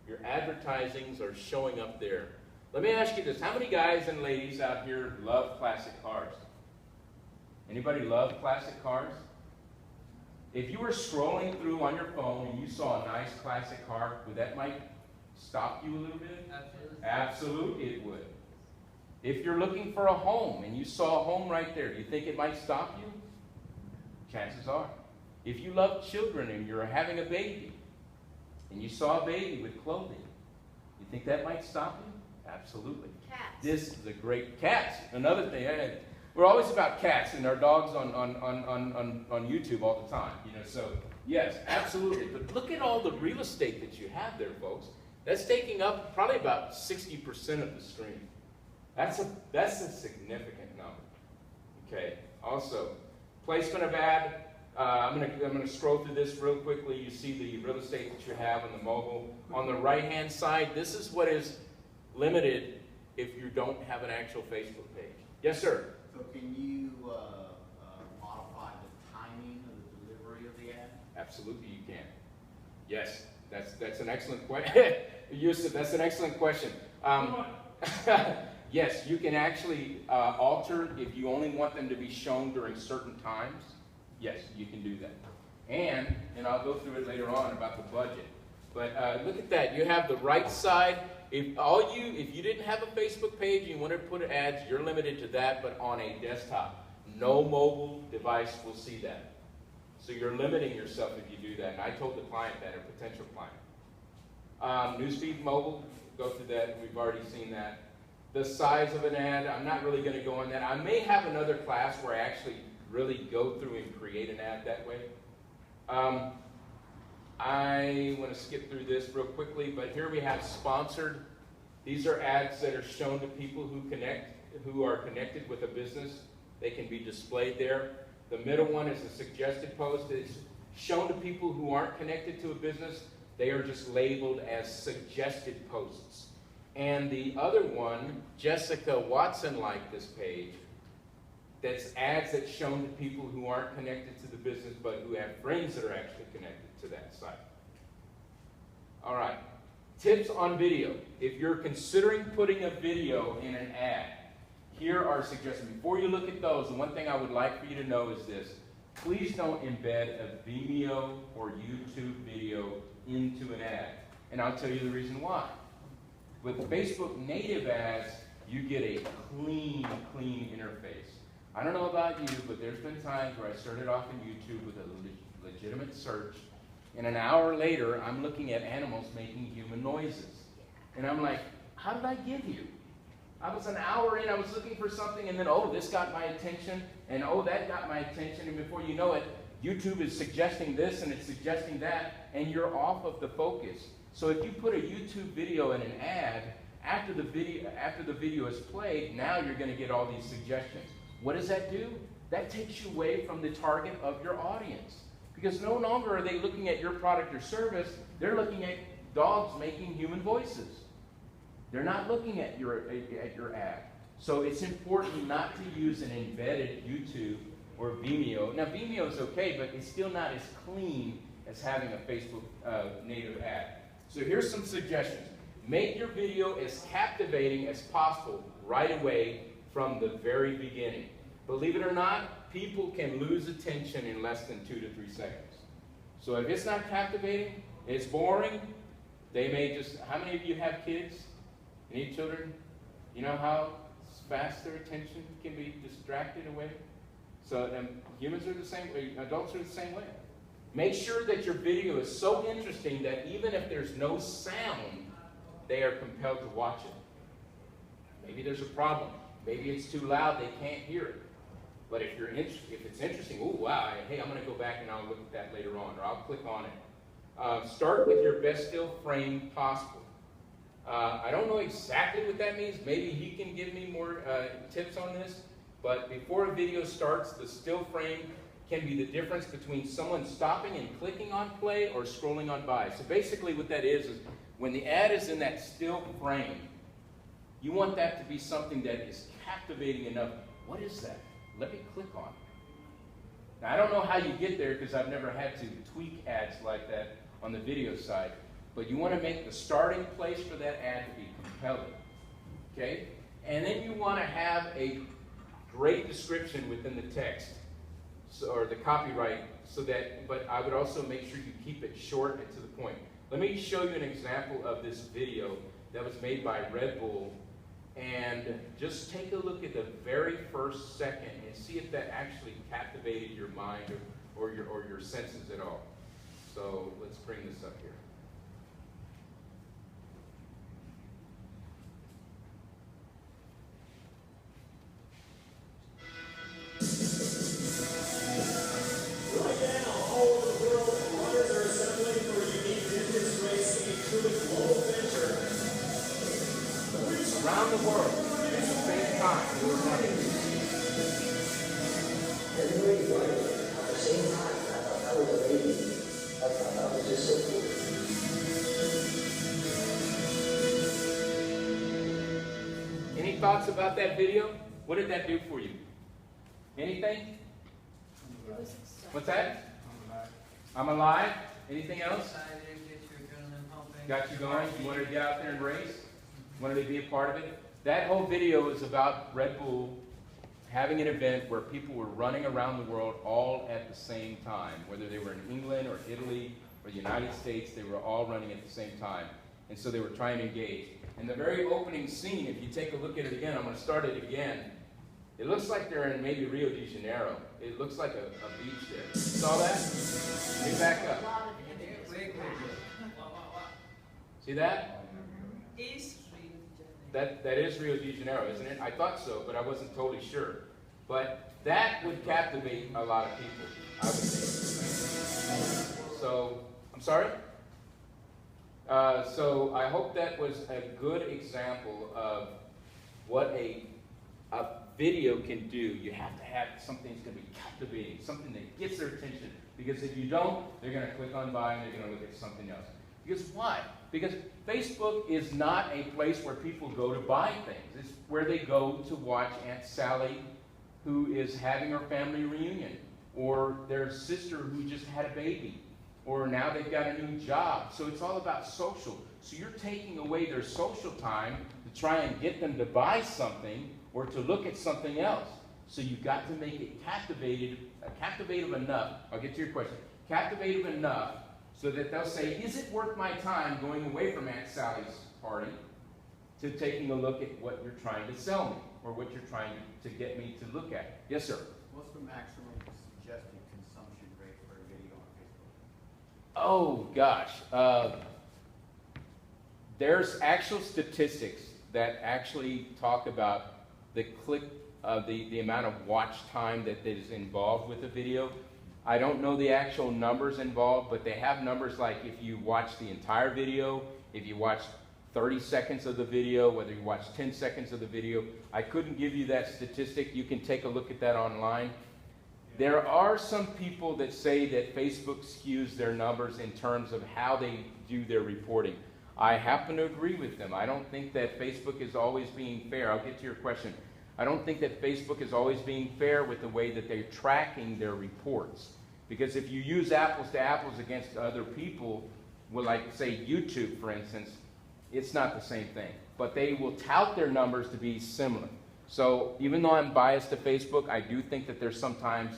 Your advertisings are showing up there. Let me ask you this, how many guys and ladies out here love classic cars? Anybody love classic cars? If you were scrolling through on your phone and you saw a nice classic car, would that might stop you a little bit? Absolutely. Absolutely it would. If you're looking for a home and you saw a home right there, do you think it might stop you? Chances are. If you love children and you're having a baby and you saw a baby with clothing, you think that might stop you? Absolutely. Cats. This is a great cats. Another thing, we're always about cats and our dogs on YouTube all the time. So yes, absolutely. But look at all the real estate that you have there, folks. That's taking up probably about 60% of the screen. That's a significant number. Okay. Also, placement of ad. I'm gonna scroll through this real quickly. You see the real estate that you have on the mobile. On the right-hand side, this is what is limited if you don't have an actual Facebook page. Yes, sir. So can you modify the timing of the delivery of the ad? Absolutely, you can. Yes, that's an excellent question. Yusuf, that's an excellent question. Yes, you can actually alter if you only want them to be shown during certain times. Yes, you can do that. And I'll go through it later on about the budget. But look at that. You have the right side. If you didn't have a Facebook page and you wanted to put ads, you're limited to that, but on a desktop. No mobile device will see that. So you're limiting yourself if you do that. And I told the client that, or potential client. Newsfeed mobile, go through that. We've already seen that. The size of an ad, I'm not really going to go on that. I may have another class where I actually really go through and create an ad that way. I want to skip through this real quickly, but here we have sponsored. These are ads that are shown to people who are connected with a business. They can be displayed there. The middle one is a suggested post. It's shown to people who aren't connected to a business. They are just labeled as suggested posts. And the other one, Jessica Watson liked this page. That's ads that's shown to people who aren't connected to the business, but who have friends that are actually connected to that site. All right. Tips on video. If you're considering putting a video in an ad, here are suggestions. Before you look at those, the one thing I would like for you to know is this. Please don't embed a Vimeo or YouTube video into an ad. And I'll tell you the reason why. With Facebook native ads, you get a clean interface. I don't know about you, but there's been times where I started off in YouTube with a legitimate search, and an hour later, I'm looking at animals making human noises. And I'm like, how did I get here? I was an hour in, I was looking for something, and then, oh, this got my attention, and oh, that got my attention, and before you know it, YouTube is suggesting this, and it's suggesting that, and you're off of the focus. So if you put a YouTube video in an ad, after the video is played, now you're going to get all these suggestions. What does that do? That takes you away from the target of your audience. Because no longer are they looking at your product or service, they're looking at dogs making human voices. They're not looking at your ad. So it's important not to use an embedded YouTube or Vimeo. Now Vimeo is okay, but it's still not as clean as having a Facebook native ad. So here's some suggestions. Make your video as captivating as possible right away from the very beginning. Believe it or not, people can lose attention in less than 2 to 3 seconds. So if it's not captivating, it's boring, they may just, how many of you have kids? Any children? You know how fast their attention can be distracted away. So humans are the same way, adults are the same way. Make sure that your video is so interesting that even if there's no sound, they are compelled to watch it. Maybe there's a problem. Maybe it's too loud, they can't hear it. But if it's interesting, oh wow, hey, I'm going to go back and I'll look at that later on, or I'll click on it. Start with your best still frame possible. I don't know exactly what that means. Maybe he can give me more tips on this. But before a video starts, the still frame can be the difference between someone stopping and clicking on play or scrolling on by. So basically what that is when the ad is in that still frame, you want that to be something that is captivating enough. What is that? Let me click on it. Now, I don't know how you get there because I've never had to tweak ads like that on the video side. But you want to make the starting place for that ad to be compelling. Okay? And then you want to have a great description within the text, or the copyright, but I would also make sure you keep it short and to the point. Let me show you an example of this video that was made by Red Bull, and just take a look at the very first second and see if that actually captivated your mind or your senses at all. So let's bring this up here. Around the world, at the same time, we were running. Everybody running at the same time. I thought that was amazing. I thought that was just so cool. Any thoughts about that video? What did that do for you? Anything? What's that? I'm alive. Anything else? Got you going? You wanted to get out there and race? Wanted to be a part of it? That whole video is about Red Bull having an event where people were running around the world all at the same time. Whether they were in England or Italy or the United States, they were all running at the same time. And so they were trying to engage. And the very opening scene, if you take a look at it again, I'm going to start it again. It looks like they're in maybe Rio de Janeiro. It looks like a beach there. Saw that? Let me back up. See that? That is Rio de Janeiro, isn't it? I thought so, but I wasn't totally sure. But that would captivate a lot of people, I would think. So, I'm sorry? So I hope that was a good example of what a video can do. You have to have something that's going to be captivating, something that gets their attention. Because if you don't, they're going to click on by and they're going to look at something else. Because why? Because Facebook is not a place where people go to buy things. It's where they go to watch Aunt Sally, who is having her family reunion, or their sister who just had a baby, or now they've got a new job. So it's all about social. So you're taking away their social time to try and get them to buy something or to look at something else. So you've got to make it captivative enough. I'll get to your question. Captivative enough so that they'll say, is it worth my time going away from Aunt Sally's party to taking a look at what you're trying to sell me or what you're trying to get me to look at? Yes, sir? What's the maximum suggested consumption rate for a video on Facebook? Oh, gosh. There's actual statistics that actually talk about the the amount of watch time that is involved with a video. I don't know the actual numbers involved, but they have numbers like if you watch the entire video, if you watch 30 seconds of the video, whether you watch 10 seconds of the video. I couldn't give you that statistic. You can take a look at that online. There are some people that say that Facebook skews their numbers in terms of how they do their reporting. I happen to agree with them. I don't think that Facebook is always being fair. I'll get to your question. I don't think that Facebook is always being fair with the way that they're tracking their reports. Because if you use apples to apples against other people, well, like say YouTube, for instance, it's not the same thing. But they will tout their numbers to be similar. So even though I'm biased to Facebook, I do think that they're sometimes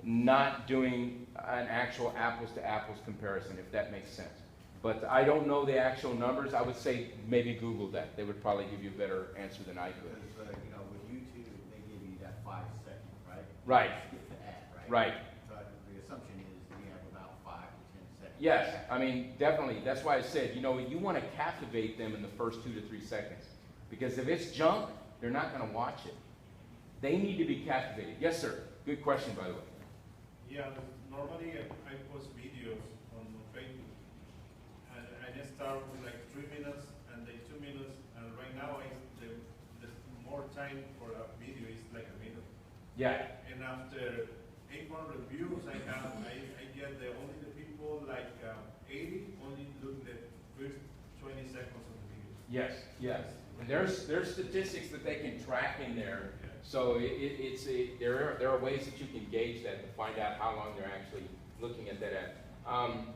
not doing an actual apples to apples comparison, if that makes sense. But I don't know the actual numbers. I would say maybe Google that. They would probably give you a better answer than I could. Because, Right. skip the ad, right? Right. But the assumption is we have about 5 to 10 seconds. Yes, I mean, definitely. That's why I said, you know, you want to captivate them in the first 2 to 3 seconds. Because if it's junk, they're not going to watch it. They need to be captivated. Yes, sir. Good question, by the way. Yeah, normally I post videos on Facebook, and I just start with like 3 minutes and then 2 minutes, and right now the more time for a video is like a minute. Yeah. And after 800 views I get only the people like 80 only look the first 20 seconds of the video. Yes, yes. And there's statistics that they can track in there. Yeah. So there are ways that you can gauge that to find out how long they're actually looking at that ad.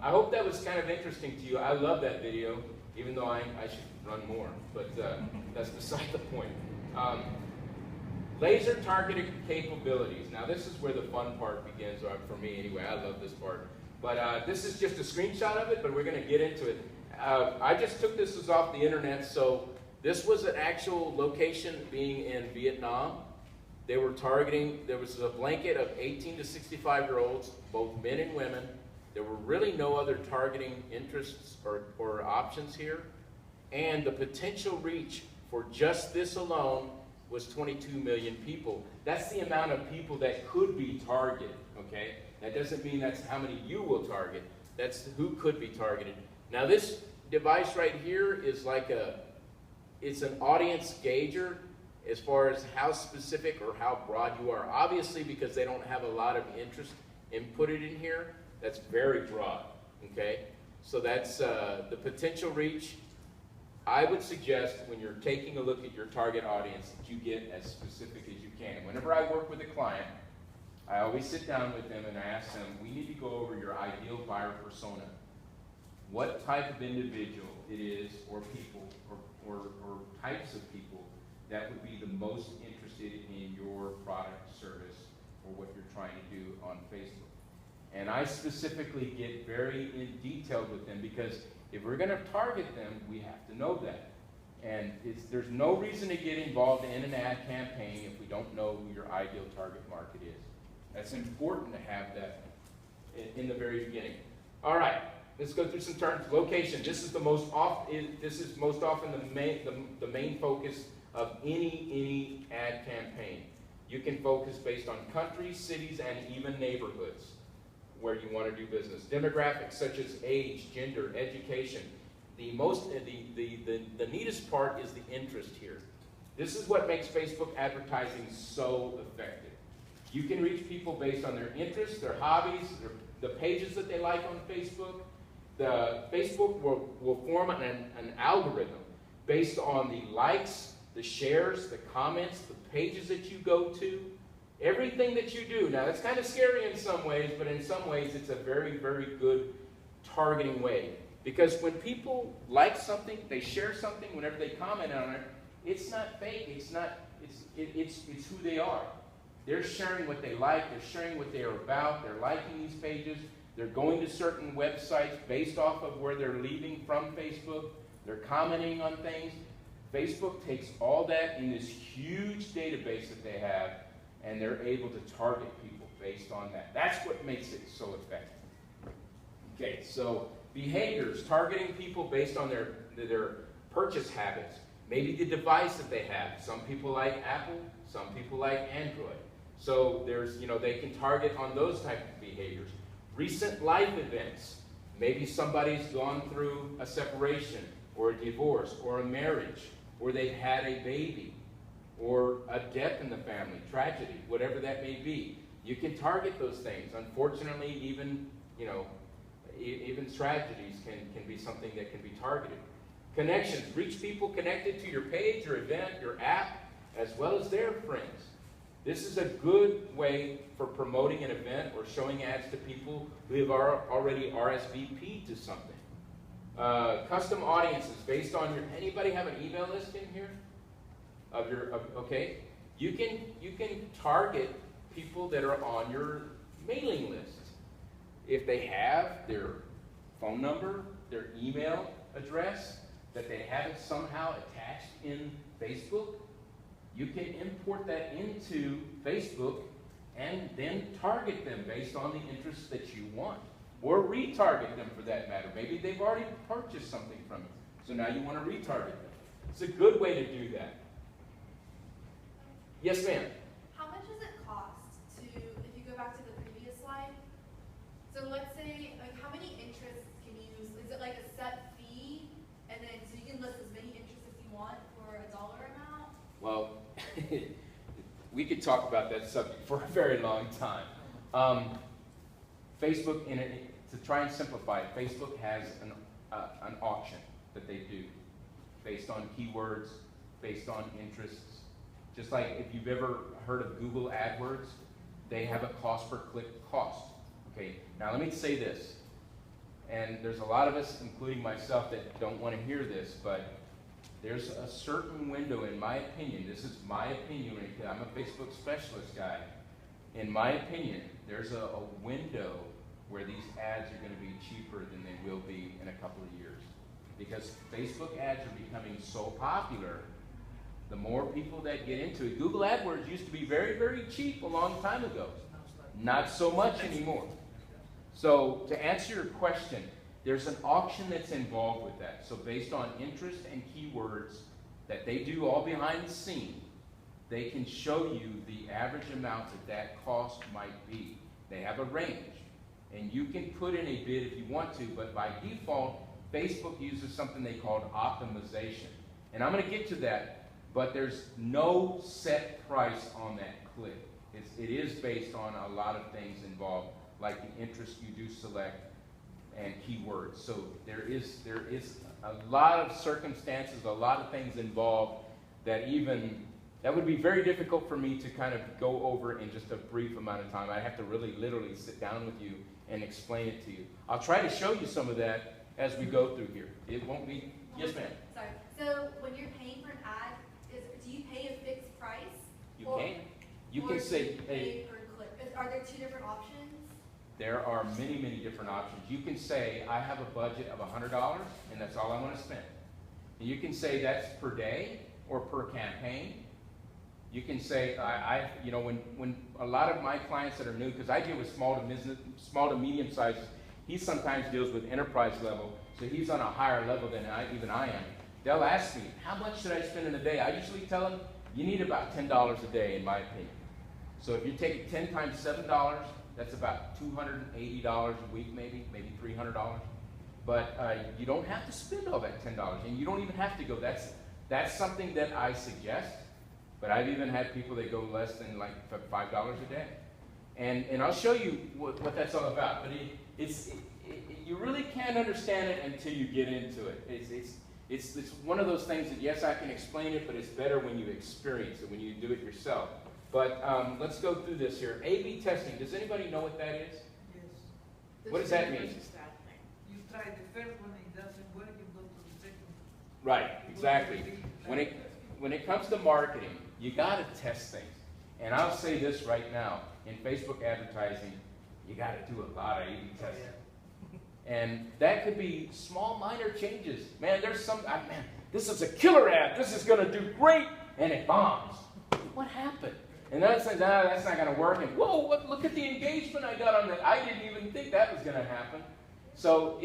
I hope that was kind of interesting to you. I love that video, even though I should run more, but that's beside the point. Laser targeted capabilities. Now this is where the fun part begins, or for me anyway. I love this part. But this is just a screenshot of it, but we're going to get into it. I just took this off the internet, so this was an actual location being in Vietnam. They were targeting, there was a blanket of 18 to 65-year-olds, both men and women. There were really no other targeting interests or options here. And the potential reach for just this alone was 22 million people. That's the amount of people that could be targeted, okay? That doesn't mean that's how many you will target. That's who could be targeted. Now this device right here is like it's an audience gauger as far as how specific or how broad you are. Obviously, because they don't have a lot of interest inputted in here, that's very broad, okay? So that's the potential reach. I would suggest when you're taking a look at your target audience that you get as specific as you can. Whenever I work with a client, I always sit down with them and I ask them, we need to go over your ideal buyer persona. What type of individual it is, or people, or types of people that would be the most interested in your product, service, or what you're trying to do on Facebook. And I specifically get very in detail with them because if we're going to target them, we have to know that. And there's no reason to get involved in an ad campaign if we don't know who your ideal target market is. That's important to have that in the very beginning. All right, let's go through some terms. Location. This is the most often. This is most often the main focus of any ad campaign. You can focus based on countries, cities, and even neighborhoods where you want to do business. Demographics such as age, gender, education. The neatest part is the interest here. This is what makes Facebook advertising so effective. You can reach people based on their interests, their hobbies, the pages that they like on Facebook. Facebook will form an algorithm based on the likes, the shares, the comments, the pages that you go to, everything that you do. Now, that's kind of scary in some ways, but in some ways, it's a very, very good targeting way. Because when people like something, they share something, whenever they comment on it, it's not fake, it's who they are. They're sharing what they like, they're sharing what they are about, they're liking these pages, they're going to certain websites based off of where they're leaving from Facebook, they're commenting on things. Facebook takes all that in this huge database that they have, and they're able to target people based on that. That's what makes it so effective. Okay, so behaviors, targeting people based on their purchase habits, maybe the device that they have. Some people like Apple, some people like Android. So they can target on those types of behaviors. Recent life events, maybe somebody's gone through a separation or a divorce or a marriage, or they've had a baby, or a death in the family, tragedy, whatever that may be. You can target those things. Unfortunately, even tragedies can be something that can be targeted. Connections, reach people connected to your page, your event, your app, as well as their friends. This is a good way for promoting an event or showing ads to people who have already RSVP'd to something. Custom audiences based on anybody have an email list in here? Okay, you can target people that are on your mailing list. If they have their phone number, their email address, that they have it somehow attached in Facebook, you can import that into Facebook and then target them based on the interests that you want. Or retarget them for that matter. Maybe they've already purchased something from you, so now you want to retarget them. It's a good way to do that. Yes, ma'am? How much does it cost to, if you go back to the previous slide, so let's say, like, how many interests can you use? Is it like a set fee, and then, so you can list as many interests as you want for a dollar amount? Well, we could talk about that subject for a very long time. Facebook, to try and simplify it, Facebook has an auction that they do based on keywords, based on interests. Just like if you've ever heard of Google AdWords, they have a cost per click cost. Okay, now let me say this, and there's a lot of us, including myself, that don't want to hear this, but there's a certain window, in my opinion, this is my opinion, I'm a Facebook specialist guy, in my opinion, there's a window where these ads are going to be cheaper than they will be in a couple of years. Because Facebook ads are becoming so popular, the more people that get into it. Google AdWords used to be very, very cheap a long time ago. Not so much anymore. So to answer your question, there's an auction that's involved with that. So based on interest and keywords that they do all behind the scene, they can show you the average amount that cost might be. They have a range. And you can put in a bid if you want to, but by default, Facebook uses something they call optimization. And I'm going to get to that, but there's no set price on that click. It is based on a lot of things involved, like the interest you do select and keywords. So there is a lot of circumstances, a lot of things involved that would be very difficult for me to kind of go over in just a brief amount of time. I have to really literally sit down with you and explain it to you. I'll try to show you some of that as we go through here. It won't be, yes ma'am? Sorry, so when you're paying for an ad, do you pay a fixed price? You can. You can say, pay per click. Are there two different options? There are many, many different options. You can say, I have a budget of $100 and that's all I want to spend. And you can say that's per day or per campaign. You can say, when a lot of my clients that are new, because I deal with small to medium sizes, he sometimes deals with enterprise level, so he's on a higher level than even I am. They'll ask me, how much should I spend in a day? I usually tell them, you need about $10 a day, in my opinion. So if you take 10 times $7, that's about $280 a week, maybe $300. But you don't have to spend all that $10, and you don't even have to go. That's something that I suggest. But I've even had people that go less than like $5 a day. And I'll show you what that's all about. But you really can't understand it until you get into it. It's one of those things that, yes, I can explain it, but it's better when you experience it, when you do it yourself. But let's go through this here. A/B testing. Does anybody know what that is? Yes. What does that mean? You try the first one, it doesn't work, you go to the second one. Right, exactly. When it comes to marketing, you got to test things. And I'll say this right now, in Facebook advertising, you got to do a lot of A/B testing. And that could be small, minor changes. Man, this is a killer ad. This is going to do great, and it bombs. What happened? And then it says, that's not going to work. And whoa, look at the engagement I got on that. I didn't even think that was going to happen. So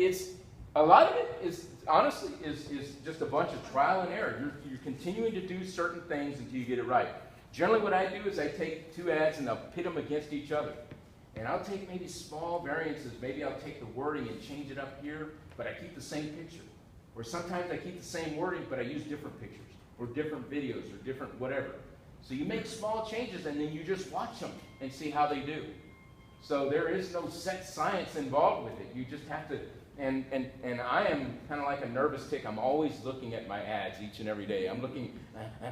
a lot of it is, honestly, is just a bunch of trial and error. You're continuing to do certain things until you get it right. Generally what I do is I take two ads and I'll pit them against each other. And I'll take maybe small variances. Maybe I'll take the wording and change it up here, but I keep the same picture. Or sometimes I keep the same wording, but I use different pictures, or different videos, or different whatever. So you make small changes and then you just watch them and see how they do. So there is no set science involved with it. You just have to, and I am kind of like a nervous tick. I'm always looking at my ads each and every day. I'm looking,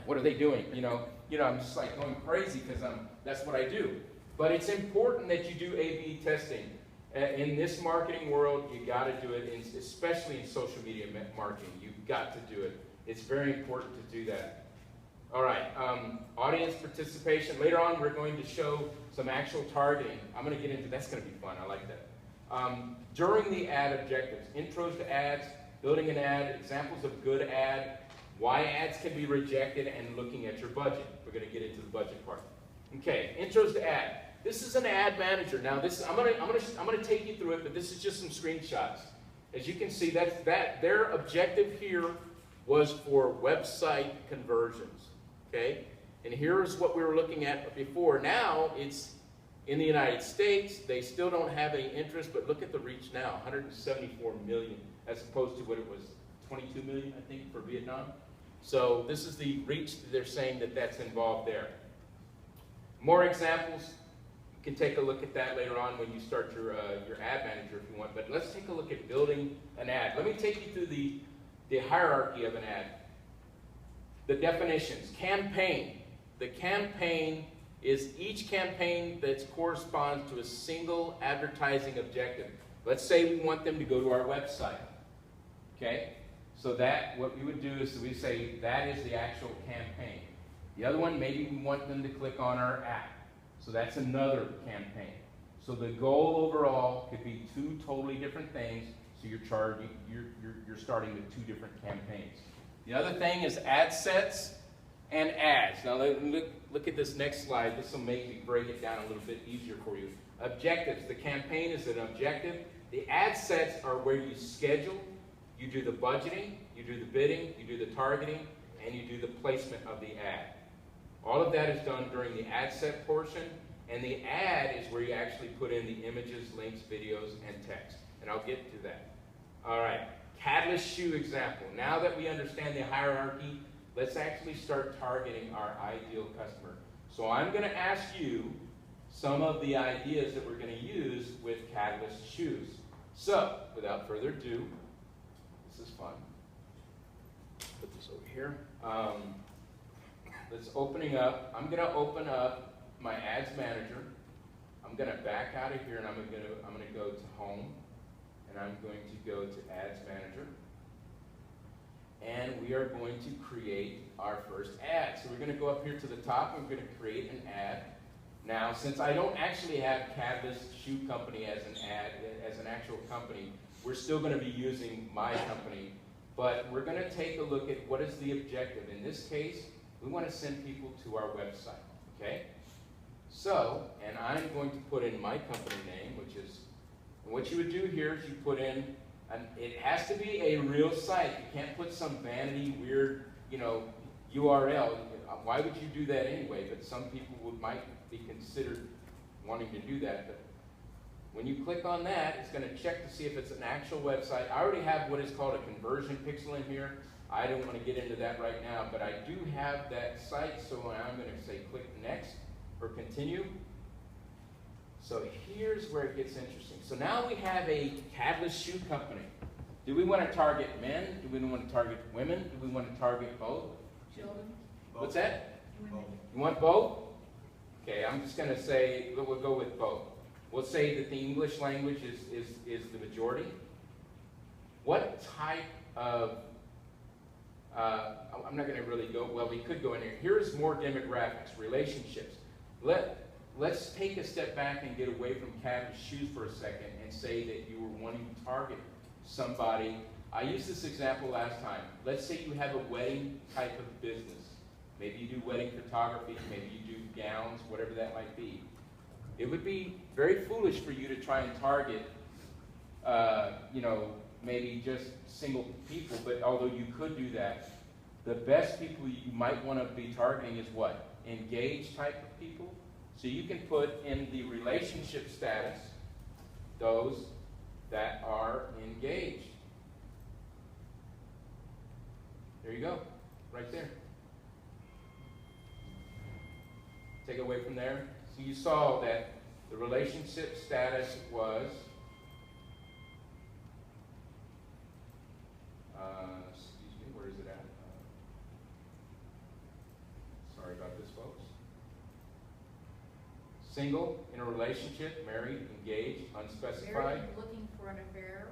what are they doing? I'm just like going crazy because that's what I do. But it's important that you do A/B testing. In this marketing world, you got to do it, especially in social media marketing. You've got to do it. It's very important to do that. All right, audience participation. Later on, we're going to show some actual targeting. I'm going to get into that's going to be fun. I like that. During the ad objectives, intros to ads, building an ad, examples of good ad, why ads can be rejected, and looking at your budget. We're going to get into the budget part. Okay, intros to ad. This is an ad manager. Now, I'm gonna take you through it, but this is just some screenshots. As you can see, their objective here was for website conversions. Okay, and here's what we were looking at before. Now it's in the United States. They still don't have any interest, but look at the reach now: 174 million, as opposed to what it was, 22 million, I think, for Vietnam. So this is the reach that they're saying that's involved there. More examples. You can take a look at that later on when you start your ad manager if you want. But let's take a look at building an ad. Let me take you through the hierarchy of an ad. The definitions. Campaign. The campaign is each campaign that corresponds to a single advertising objective. Let's say we want them to go to our website. Okay? So what we would do is we say that is the actual campaign. The other one, maybe we want them to click on our app. So that's another campaign. So the goal overall could be two totally different things. So you're starting with two different campaigns. The other thing is ad sets and ads. Now look at this next slide. This will make me break it down a little bit easier for you. Objectives. The campaign is an objective. The ad sets are where you schedule, you do the budgeting, you do the bidding, you do the targeting, and you do the placement of the ad. All of that is done during the ad set portion, and the ad is where you actually put in the images, links, videos, and text. And I'll get to that. All right, Catalyst shoe example. Now that we understand the hierarchy, let's actually start targeting our ideal customer. So I'm going to ask you some of the ideas that we're going to use with Catalyst shoes. So, without further ado, this is fun. Put this over here. Let's opening up. I'm going to open up my ads manager. I'm going to back out of here and I'm going to go to home and I'm going to go to ads manager. And we are going to create our first ad. So we're going to go up here to the top and we're going to create an ad. Now, since I don't actually have Catalyst Shoe Company as an ad, as an actual company, we're still going to be using my company. But we're going to take a look at what is the objective. In this case, we want to send people to our website, okay? So, and I'm going to put in my company name, which is, and what you would do here is you put in, it has to be a real site. You can't put some vanity, weird, URL. Why would you do that anyway? But some people might be considered wanting to do that. But when you click on that, it's going to check to see if it's an actual website. I already have what is called a conversion pixel in here. I don't want to get into that right now, but I do have that site, so I'm going to say click next or continue. So here's where it gets interesting. So now we have a Catalyst Shoe Company. Do we want to target men? Do we want to target women? Do we want to target both? Children? What's that? Women. You want both? Okay, I'm just going to say, we'll go with both. We'll say that the English language is the majority. What type of, I'm not going to really go, well, we could go in here. Here's more demographics, relationships. Let's take a step back and get away from Catalyst shoes for a second and say that you were wanting to target somebody. I used this example last time. Let's say you have a wedding type of business. Maybe you do wedding photography, maybe you do gowns, whatever that might be. It would be very foolish for you to try and target, maybe just single people, but although you could do that, the best people you might want to be targeting is what? Engaged type of people. So you can put in the relationship status those that are engaged. There you go, right there. Take it away from there. So you saw that the relationship status was, excuse me, where is it at? Sorry about this, folks. Single, in a relationship, married, engaged, unspecified. Married, looking for an affair.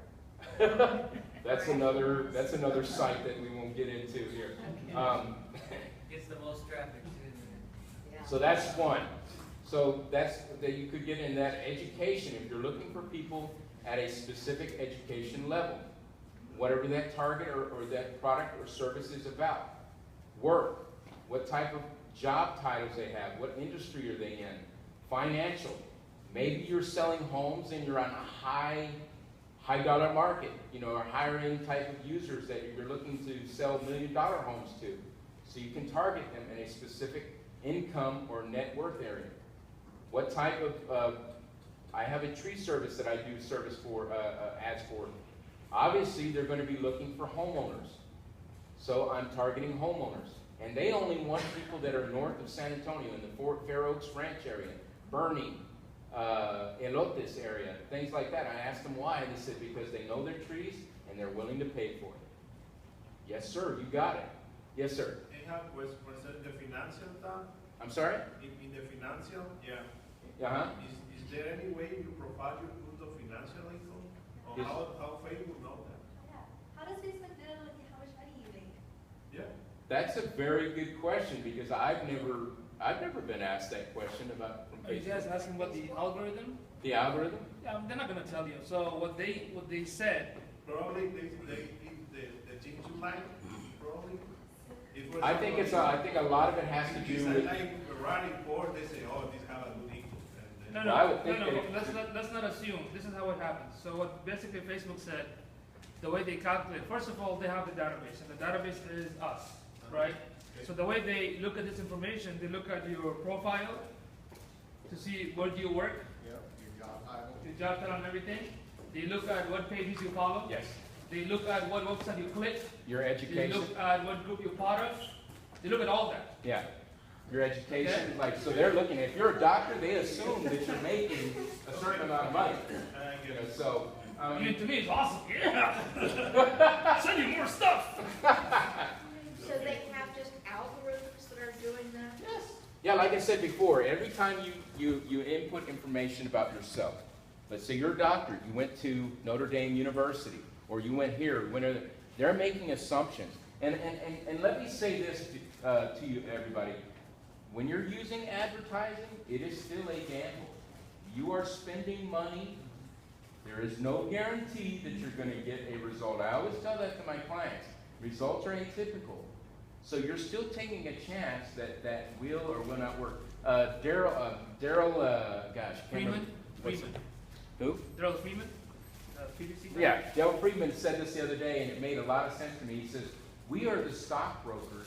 That's another site that we won't get into here. Gets the most traffic too, isn't it? Yeah. So that's one. So that's that you could get in that education if you're looking for people at a specific education level, whatever that target or that product or service is about. Work, what type of job titles they have, what industry are they in. Financial. Maybe you're selling homes and you're on a high dollar market, you know, or higher end type of users that you're looking to sell $1 million homes to. So you can target them in a specific income or net worth area. What type of, I have a tree service that I do service for, ads for. Obviously, they're going to be looking for homeowners. So I'm targeting homeowners. And they only want people that are north of San Antonio, in the Fair Oaks Ranch area, Bernie, Elotes area, things like that. I asked them why. They said because they know their trees and they're willing to pay for it. Yes, sir, you got it. Yes, sir. I have a question. The financial tab? I'm sorry? In the financial, yeah. Uh-huh. Is there any way you provide your put the financial income? Or Yes. how Facebook know that? Yeah. How does Facebook know like how much money you make? Yeah. That's a very good question because I've never been asked that question about from Are you guys Facebook. asking about the algorithm? The algorithm? Yeah, they're not gonna tell you. So what they said, Probably the things you like, probably. It was I think a lot of it has to do with. like running board, they say, oh, this have a good income. And no, then- no, Well, I would think no, that no, let's not assume. This is how it happens. So what basically Facebook said, the way they calculate, first of all, they have the database, and the database is us, right? Okay. So the way they look at this information, they look at your profile to see where do you work, Yep, your job title. your job title and everything. They look at what pages you follow. Yes. They look at what website you click. Your They education. look at what group you're part of. They look at all that. Yeah. Your education, Okay. like, so they're looking, if you're a doctor, they assume that you're making a certain amount of money. I You get know, it. so, I mean, to me, it's awesome. Yeah. Send you more stuff. So they have just algorithms that are doing that? yes. Yeah, like I said before, every time you input information about yourself, let's say you're a doctor, you went to Notre Dame University, or you went here, they're making assumptions. And let me say this to you, everybody. When you're using advertising, it is still a gamble. You are spending money. There is no guarantee that you're going to get a result. I always tell that to my clients. Results are atypical. So you're still taking a chance that will or will not work. Daryl, gosh, can't remember. Freeman? What's Freeman. it? Who? Daryl Freeman? PVC? Yeah, Dale Friedman said this the other day, and it made a lot of sense to me. He says, we are the stockbrokers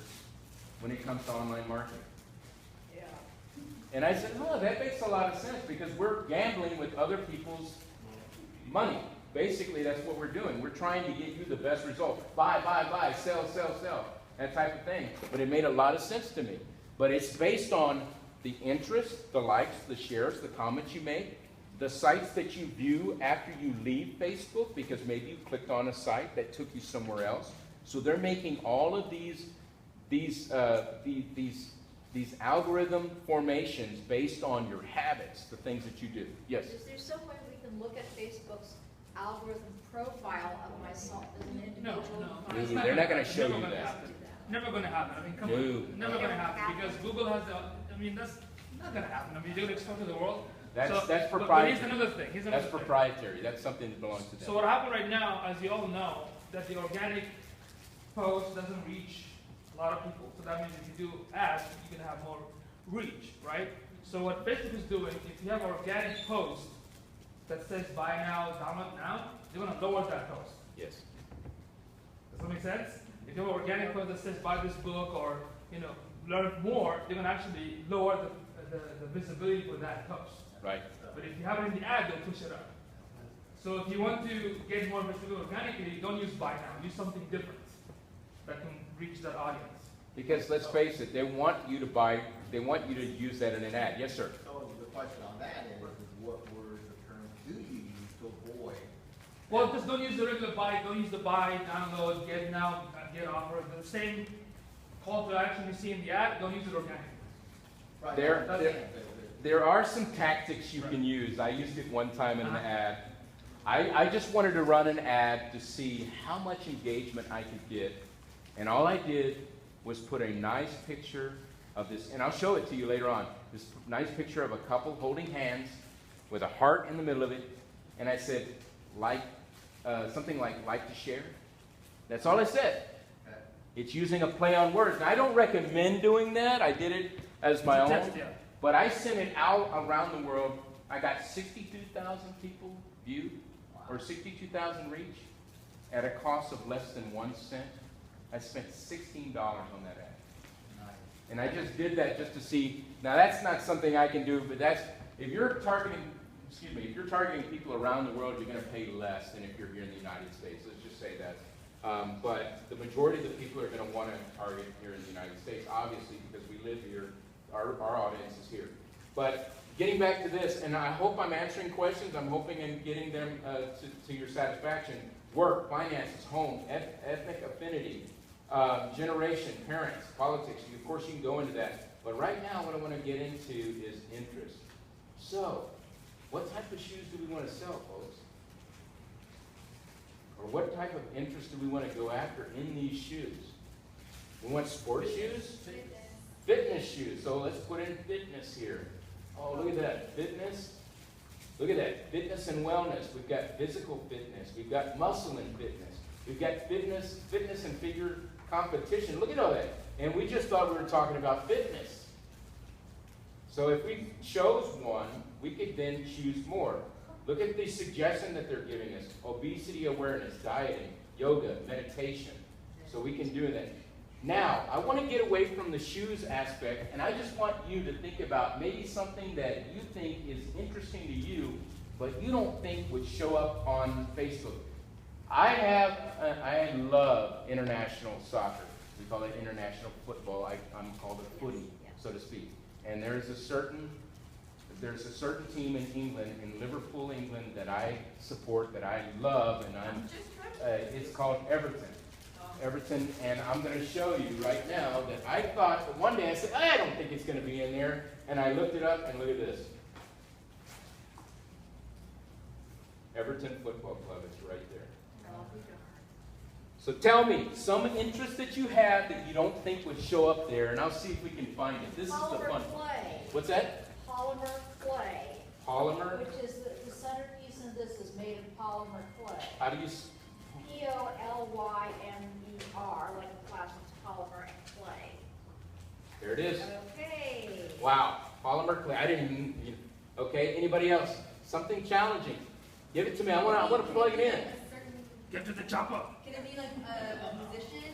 when it comes to online marketing. Yeah. And I said, oh, that makes a lot of sense because we're gambling with other people's money. Basically, that's what we're doing. We're trying to get you the best result. Buy, sell, that type of thing. But it made a lot of sense to me. But it's based on the interest, the likes, the shares, the comments you make, the sites that you view after you leave Facebook because maybe you clicked on a site that took you somewhere else. So they're making all of these algorithm formations based on your habits, the things that you do. Yes? Is there some way we can look at Facebook's algorithm profile of myself as an individual? No. No, It's they're not gonna it's show never you gonna that. happen. Never gonna happen. I mean, come No. on. Never gonna happen Never because Google has the. I mean, that's not gonna happen. I mean, you're gonna expose to the world. That's But here's proprietary. another thing. That's proprietary. That's something that belongs to them. So what happened right now, as you all know, that the organic post doesn't reach a lot of people. So that means if you do ads, you can have more reach, right? So what Facebook is doing, if you have an organic post that says buy now, download now, they're gonna lower that post. Yes. Does that make sense? If you have an organic post that says buy this book or learn more, they're gonna actually lower the visibility for that post. Right. But if you have it in the ad, they'll push it up. So if you want to get more visibility organically, don't use buy now. Use something different that can reach that audience. Because let's face it, they want you to buy. They want you to use that in an ad. Yes, sir. So the question on that is what words or terms do you use to avoid? Well, just don't use the regular buy. Don't use the buy, download, get now, get offer. The same call to action you see in the ad. Don't use it organically. Right, There- that's there- it. There are some tactics you can use. I used it one time in an ad. I just wanted to run an ad to see how much engagement I could get. And all I did was put a nice picture of this, and I'll show it to you later on, this nice picture of a couple holding hands with a heart in the middle of it. And I said, something like to share. That's all I said. It's using a play on words. Now, I don't recommend doing that. I did it as my own. Test, yeah. But I sent it out around the world. I got 62,000 people viewed, or 62,000 reach, at a cost of less than 1 cent. I spent $16 on that ad. And I just did that just to see. Now that's not something I can do, but that's, if you're targeting people around the world, you're going to pay less than if you're here in the United States. Let's just say that. But the majority of the people are going to want to target here in the United States, obviously, because we live here. Our audience is here. But getting back to this, and I hope I'm answering questions. I'm hoping and getting them to your satisfaction. Work, finances, home, ethnic affinity, generation, parents, politics. Of course, you can go into that. But right now, what I want to get into is interest. So, what type of shoes do we want to sell, folks? Or what type of interest do we want to go after in these shoes? We want sports shoes? Fitness shoes. So let's put in fitness here. Oh, look at that. Fitness. Look at that. Fitness and wellness. We've got physical fitness. We've got muscle and fitness. We've got fitness and figure competition. Look at all that. And we just thought we were talking about fitness. So if we chose one, we could then choose more. Look at the suggestion that they're giving us. Obesity awareness, dieting, yoga, meditation. So we can do that. Now, I want to get away from the shoes aspect, and I just want you to think about maybe something that you think is interesting to you, but you don't think would show up on Facebook. I love international soccer. We call it international football. I'm called a footy, so to speak. And there's a certain team in England, in Liverpool, England, that I support, that I love, and it's called Everton. Everton, and I'm going to show you right now that I thought that one day I said, I don't think it's going to be in there, and I looked it up, and look at this. Everton Football Club, it's right there. So tell me, some interest that you have that you don't think would show up there, and I'll see if we can find it. This is the fun one. What's that? Polymer clay. Polymer? Which is the centerpiece of this is made of polymer clay. How do you... Polymer, like a plastic polymer and clay. There it is. Okay. Wow, polymer clay. I didn't... Okay, anybody else? Something challenging. Give it to me. I want to plug it in. Get to the chopper. Can it be like a musician?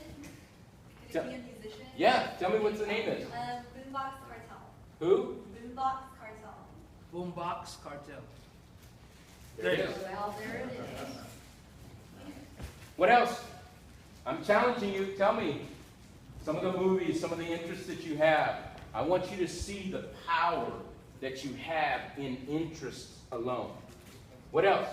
Can it be a musician? Yeah, tell me what the name is. Boombox Cartel. Who? Boombox Cartel. Boombox Cartel. There it is. Well, there it is. What else? I'm challenging you. Tell me some of the movies, some of the interests that you have. I want you to see the power that you have in interests alone. What else?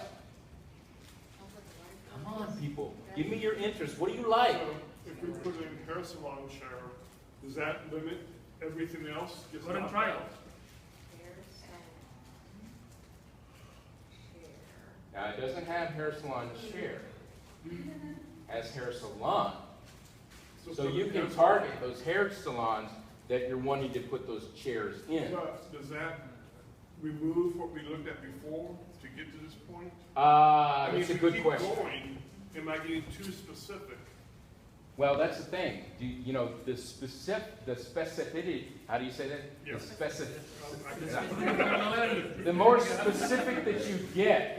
Come on, people. Give me your interest. What do you like? So if we put in hair salon chair, does that limit everything else? Just Go and not try it. Hair salon chair. Now, it doesn't have hair salon chair. As hair salon. So you can target those hair salons that you're wanting to put those chairs in. Does that remove what we looked at before to get to this point? That's a good question. Am I getting too specific? Well, that's the thing. The specificity, how do you say that? Yes. The more specific that you get,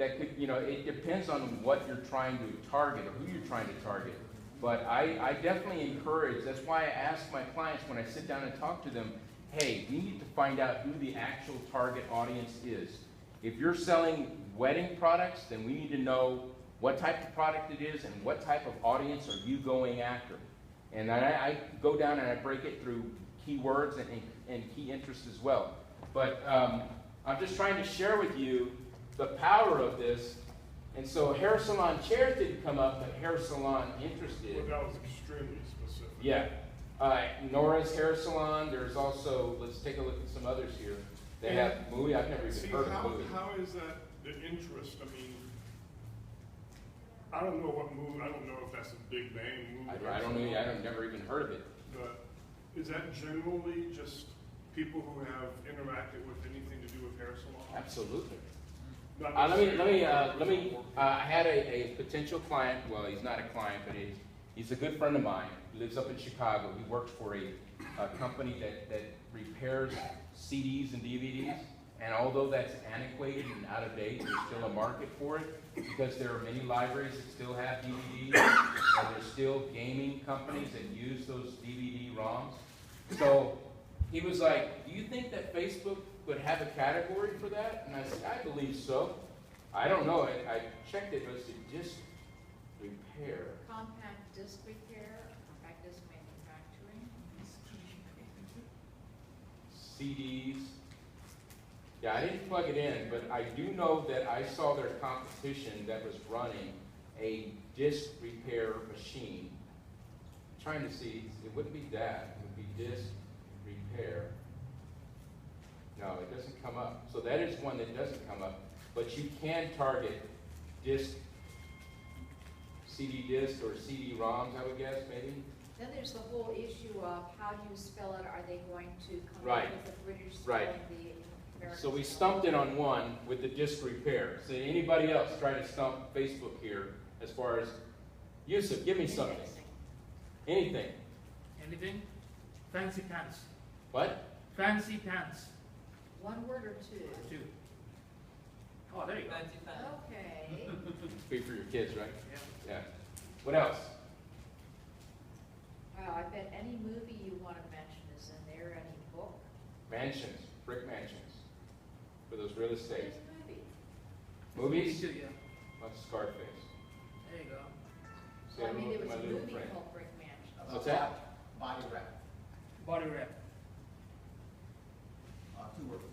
it depends on what you're trying to target or who you're trying to target. But I definitely encourage, that's why I ask my clients when I sit down and talk to them, hey, we need to find out who the actual target audience is. If you're selling wedding products, then we need to know what type of product it is and what type of audience are you going after. And I go down and I break it through keywords and key interests as well. But I'm just trying to share with you the power of this. And so hair salon chairs didn't come up, but hair salon interest did. Well, that was extremely specific. Yeah. Nora's Hair Salon. There's also, let's take a look at some others here. They have movie. I've never even heard of movie. How is that the interest? I mean, I don't know what movie. I don't know if that's a big name movie. I don't know. I've never even heard of it. But is that generally just people who have interacted with anything to do with hair salon? Absolutely. Let me. I had a potential client. Well, he's not a client, but he's a good friend of mine. He lives up in Chicago. He works for a company that repairs CDs and DVDs. And although that's antiquated and out of date, there's still a market for it because there are many libraries that still have DVDs, and there's still gaming companies that use those DVD ROMs. So he was like, do you think that Facebook would have a category for that? And I said, I believe so. I don't know. I checked it, but it said disc repair. Compact disc repair, compact disc manufacturing. CDs. Yeah, I didn't plug it in, but I do know that I saw their competition that was running a disc repair machine. I'm trying to see, it wouldn't be that, it would be disc repair. No, it doesn't come up. So that is one that doesn't come up, but you can target disc, CD disc or CD ROMs, I would guess, maybe. Then there's the whole issue of how do you spell it? Are they going to come Right. up with the British spelling, Right. the American So we spelling? stumped it on one with the disc repair. So anybody else try to stump Facebook here as far as, Yusuf, give me something. Anything. Anything? Fancy pants. What? Fancy pants. One word or two? Two. Oh, there you go. Fancy pants. Okay. Free for your kids, right? Yeah. Yeah. What else? Wow, I bet any movie you want to mention is in there, any book. Mansions, brick mansions. For those real estate. There's a movie. Movies? Too, yeah. What's Scarface? There you go. See, Well, I I'm mean, there looking was at a my little movie friend. called Brick Mansion. What's that? Body wrap, Body wrap. 2 words.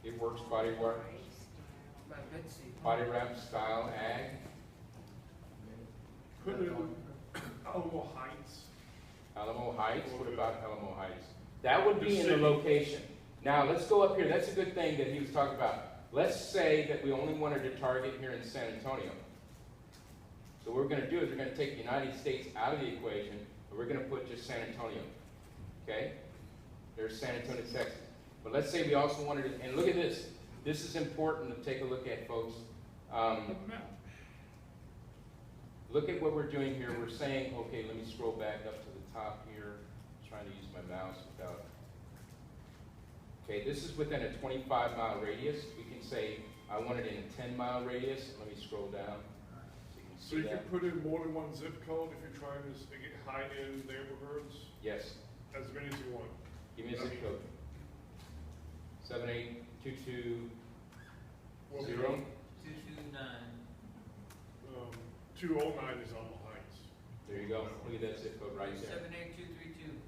It works body wrap, By Betsy. body wrap style ag. Put it in Alamo Heights. Alamo Heights, what about Alamo Heights? That would be The in the city. location. Now, let's go up here, that's a good thing that he was talking about. Let's say that we only wanted to target here in San Antonio. So what we're gonna do is we're gonna take the United States out of the equation, and we're gonna put just San Antonio, okay? There's San Antonio, Texas. But let's say we also wanted to, and look at this. This is important to take a look at, folks. Look at what we're doing here. We're saying, okay, let me scroll back up to the top here. Trying to use my mouse without. Okay, this is within a 25-mile radius. We can say, I want it in a 10-mile radius. Let me scroll down. So you can put in more than one zip code if you're trying to get high-end neighborhoods, Yes. as many as you want. Give me a zip code. 78220. 229. 209 is Alamo Heights. There you go. Look at that zip code right there. 78232.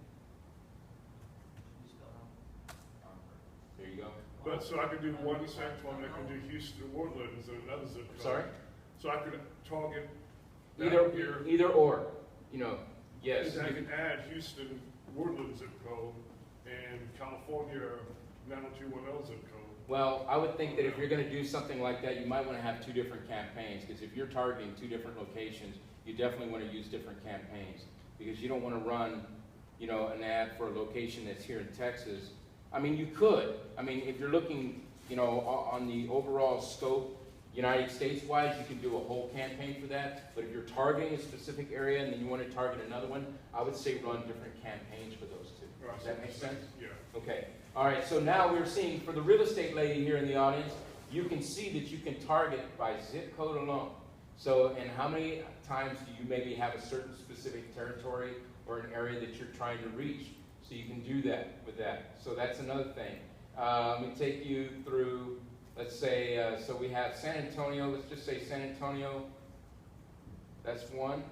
There you go. But so I could do one in San Antonio, I could do Houston, Woodlands, and another zip code. Sorry? So I could target down here, Either or. You know, yes. and I could add Houston, Woodlands zip code, and California, 90210 zip code. Well, I would think that if you're going to do something like that, you might want to have two different campaigns, because if you're targeting two different locations, you definitely want to use different campaigns, because you don't want to run, you know, an ad for a location that's here in Texas. I mean, you could. I mean, if you're looking, you know, on the overall scope, United States-wise, you can do a whole campaign for that. But if you're targeting a specific area and then you want to target another one, I would say run different campaigns for those two. Right. Does that make sense? Yeah. Okay. All right. So now we're seeing, for the real estate lady here in the audience, you can see that you can target by zip code alone. So, and how many times do you maybe have a certain specific territory or an area that you're trying to reach? So you can do that with that. So that's another thing. Let me take you through, let's say, so we have San Antonio. Let's just say San Antonio. That's one.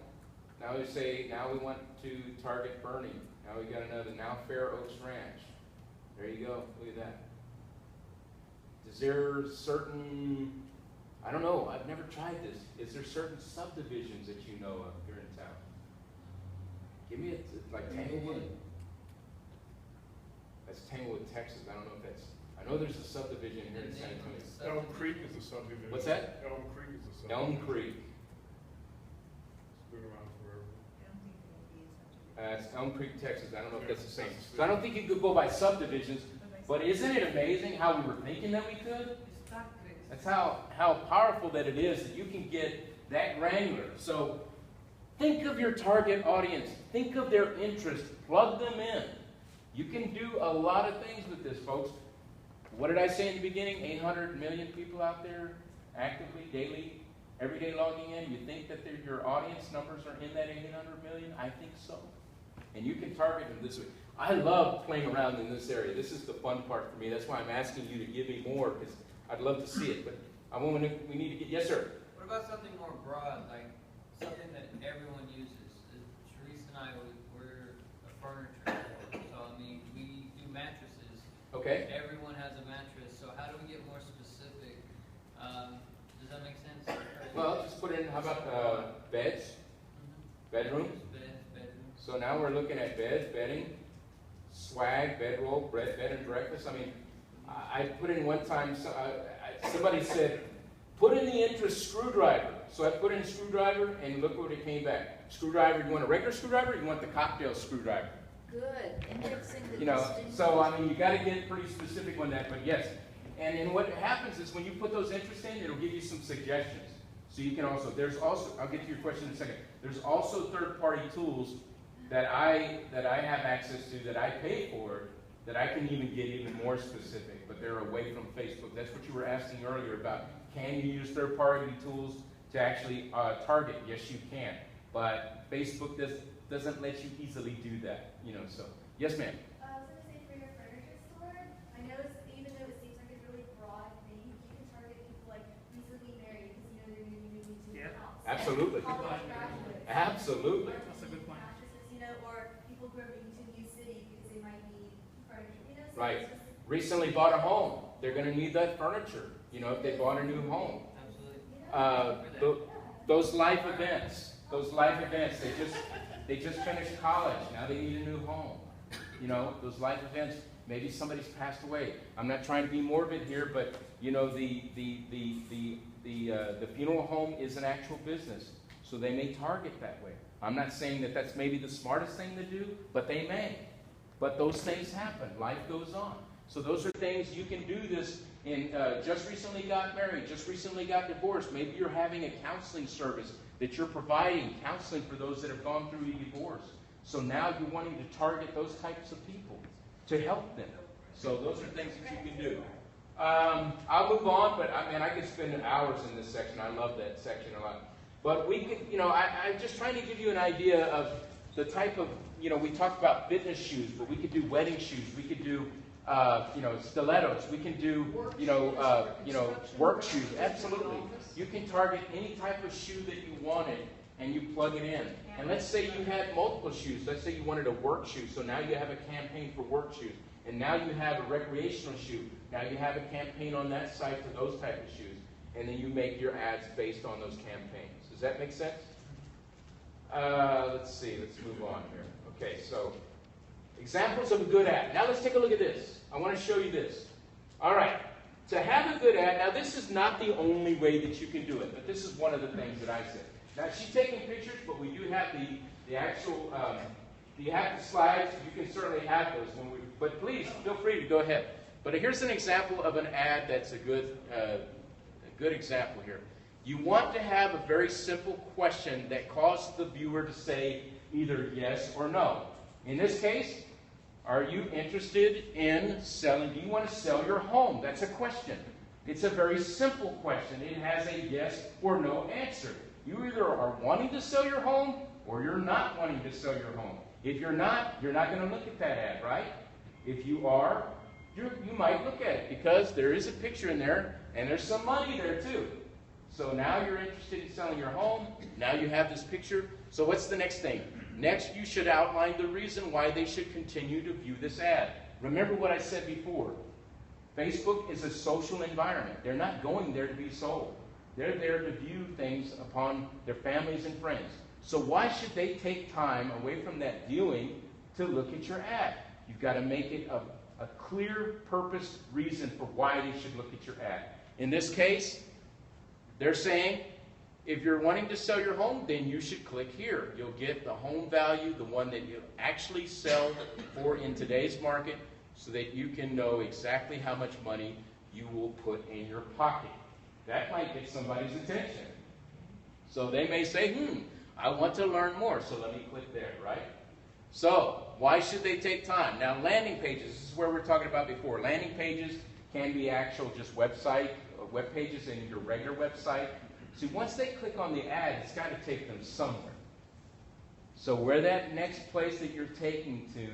Now we say, now we want to target Bernie. Now we got another, now Fair Oaks Ranch. There you go. Look at that. Is there certain, I don't know, I've never tried this. Is there certain subdivisions that you know of here in town? Give me a, like Tanglewood. That's Tanglewood, Texas. I don't know if that's, I know there's a subdivision here in San Antonio. Elm Creek is a subdivision. What's that? Elm Creek is a subdivision. Elm Creek. It's been around forever. It's Elm Creek, Texas. I don't know if that's the same. So I don't think you could go by subdivisions, but isn't it amazing how we were thinking that we could? That's how powerful that it is that you can get that granular. So Think of your target audience. Think of their interest. Plug them in. You can do a lot of things with this, folks. What did I say in the beginning? 800 million people out there actively, daily, every day logging in. You think that your audience numbers are in that 800 million? I think so. And you can target them this way. I love playing around in this area. This is the fun part for me. That's why I'm asking you to give me more, because I'd love to see it. But we need to get, yes, sir? What about something more broad, like something that everyone uses? Sharice and I, we're a furniture store, so I mean, we do mattresses. Okay. Everyone has a mattress, so how do we get more specific? Does that make sense? Well, just put in, how about beds? Bedrooms? Bedrooms. So now we're looking at beds, bedding, swag, bedroll, bed and breakfast. I mean, I put in one time, somebody said, put in the interest screwdriver. So I put in screwdriver, and look what it came back. Screwdriver, you want a regular screwdriver, or you want the cocktail screwdriver? Good, indexing the You know, distinct. so I mean, you got to get pretty specific on that, but yes. And what happens is when you put those interests in, it'll give you some suggestions. So you can also, I'll get to your question in a second. There's also third-party tools that I have access to, that I pay for, that I can even get even more specific, but they're away from Facebook. That's what you were asking earlier about. Can you use third-party tools to actually target? Yes, you can. But Facebook doesn't let you easily do that. You know, so yes, ma'am. I was going to say for your furniture store, I noticed even though it seems like a really broad thing, you can target people like recently married because you know they're going to be moving to a house. Absolutely. College graduates. Absolutely. That's a good point. Mattresses, you know, or people who are moving to a new city because they might need furniture. You know, so Right. it's just, Recently bought a home. They're going to need that furniture, you know, if they bought a new home. Absolutely. Those life events, they just finished college. Now they need a new home. You know, those life events, maybe somebody's passed away. I'm not trying to be morbid here, but you know, the funeral home is an actual business, so they may target that way. I'm not saying that that's maybe the smartest thing to do, but they may. But those things happen. Life goes on. So those are things you can do this in, just recently got married, just recently got divorced. Maybe you're having a counseling service that you're providing counseling for those that have gone through a divorce. So now you're wanting to target those types of people to help them. So those are things that you can do. I'll move on, but I mean, I could spend hours in this section. I love that section a lot. But we could, you know, I'm just trying to give you an idea of the type of, you know, we talked about fitness shoes, but we could do wedding shoes. We could do, you know, stilettos. We can do, work shoes. Absolutely. You can target any type of shoe that you wanted, and you plug it in. And let's say you had multiple shoes. Let's say you wanted a work shoe. So now you have a campaign for work shoes. And now you have a recreational shoe. Now you have a campaign on that site for those type of shoes. And then you make your ads based on those campaigns. Does that make sense? Let's see. Let's move on here. Okay, so examples of a good ad. Now let's take a look at this. I want to show you this. All right. To have a good ad, now this is not the only way that you can do it, but this is one of the things that I said. Now she's taking pictures, but we do have the actual, you have the slides. You can certainly have those when we, but please feel free to go ahead. But here's an example of an ad that's a good example here. You want to have a very simple question that causes the viewer to say either yes or no. In this case, are you interested in selling? Do you want to sell your home? That's a question. It's a very simple question. It has a yes or no answer. You either are wanting to sell your home or you're not wanting to sell your home. If you're not going to look at that ad, right? If you are, you might look at it because there is a picture in there and there's some money there too. So now you're interested in selling your home. Now you have this picture. So what's the next thing? Next, you should outline the reason why they should continue to view this ad. Remember what I said before. Facebook is a social environment. They're not going there to be sold. They're there to view things upon their families and friends. So why should they take time away from that viewing to look at your ad? You've got to make it a clear purpose reason for why they should look at your ad. In this case, they're saying, if you're wanting to sell your home, then you should click here. You'll get the home value, the one that you'll actually sell for in today's market, so that you can know exactly how much money you will put in your pocket. That might get somebody's attention. So they may say, I want to learn more, so let me click there, right? So, why should they take time? Now, landing pages, this is where we're talking about before. Landing pages can be actual just web pages in your regular website. See, once they click on the ad, it's got to take them somewhere. So where that next place that you're taking to,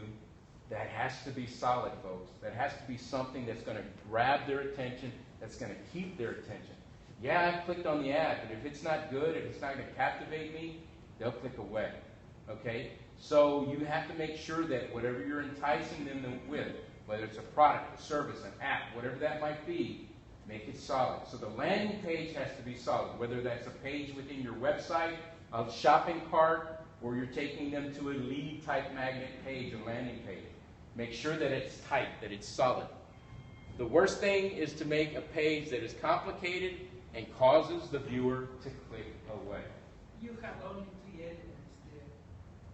that has to be solid, folks. That has to be something that's going to grab their attention, that's going to keep their attention. Yeah, I clicked on the ad, but if it's not good, if it's not going to captivate me, they'll click away. Okay? So you have to make sure that whatever you're enticing them with, whether it's a product, a service, an app, whatever that might be, make it solid. So the landing page has to be solid, whether that's a page within your website, a shopping cart, or you're taking them to a lead type magnet page, a landing page. Make sure that it's tight, that it's solid. The worst thing is to make a page that is complicated and causes the viewer to click away. You have only 3 elements there.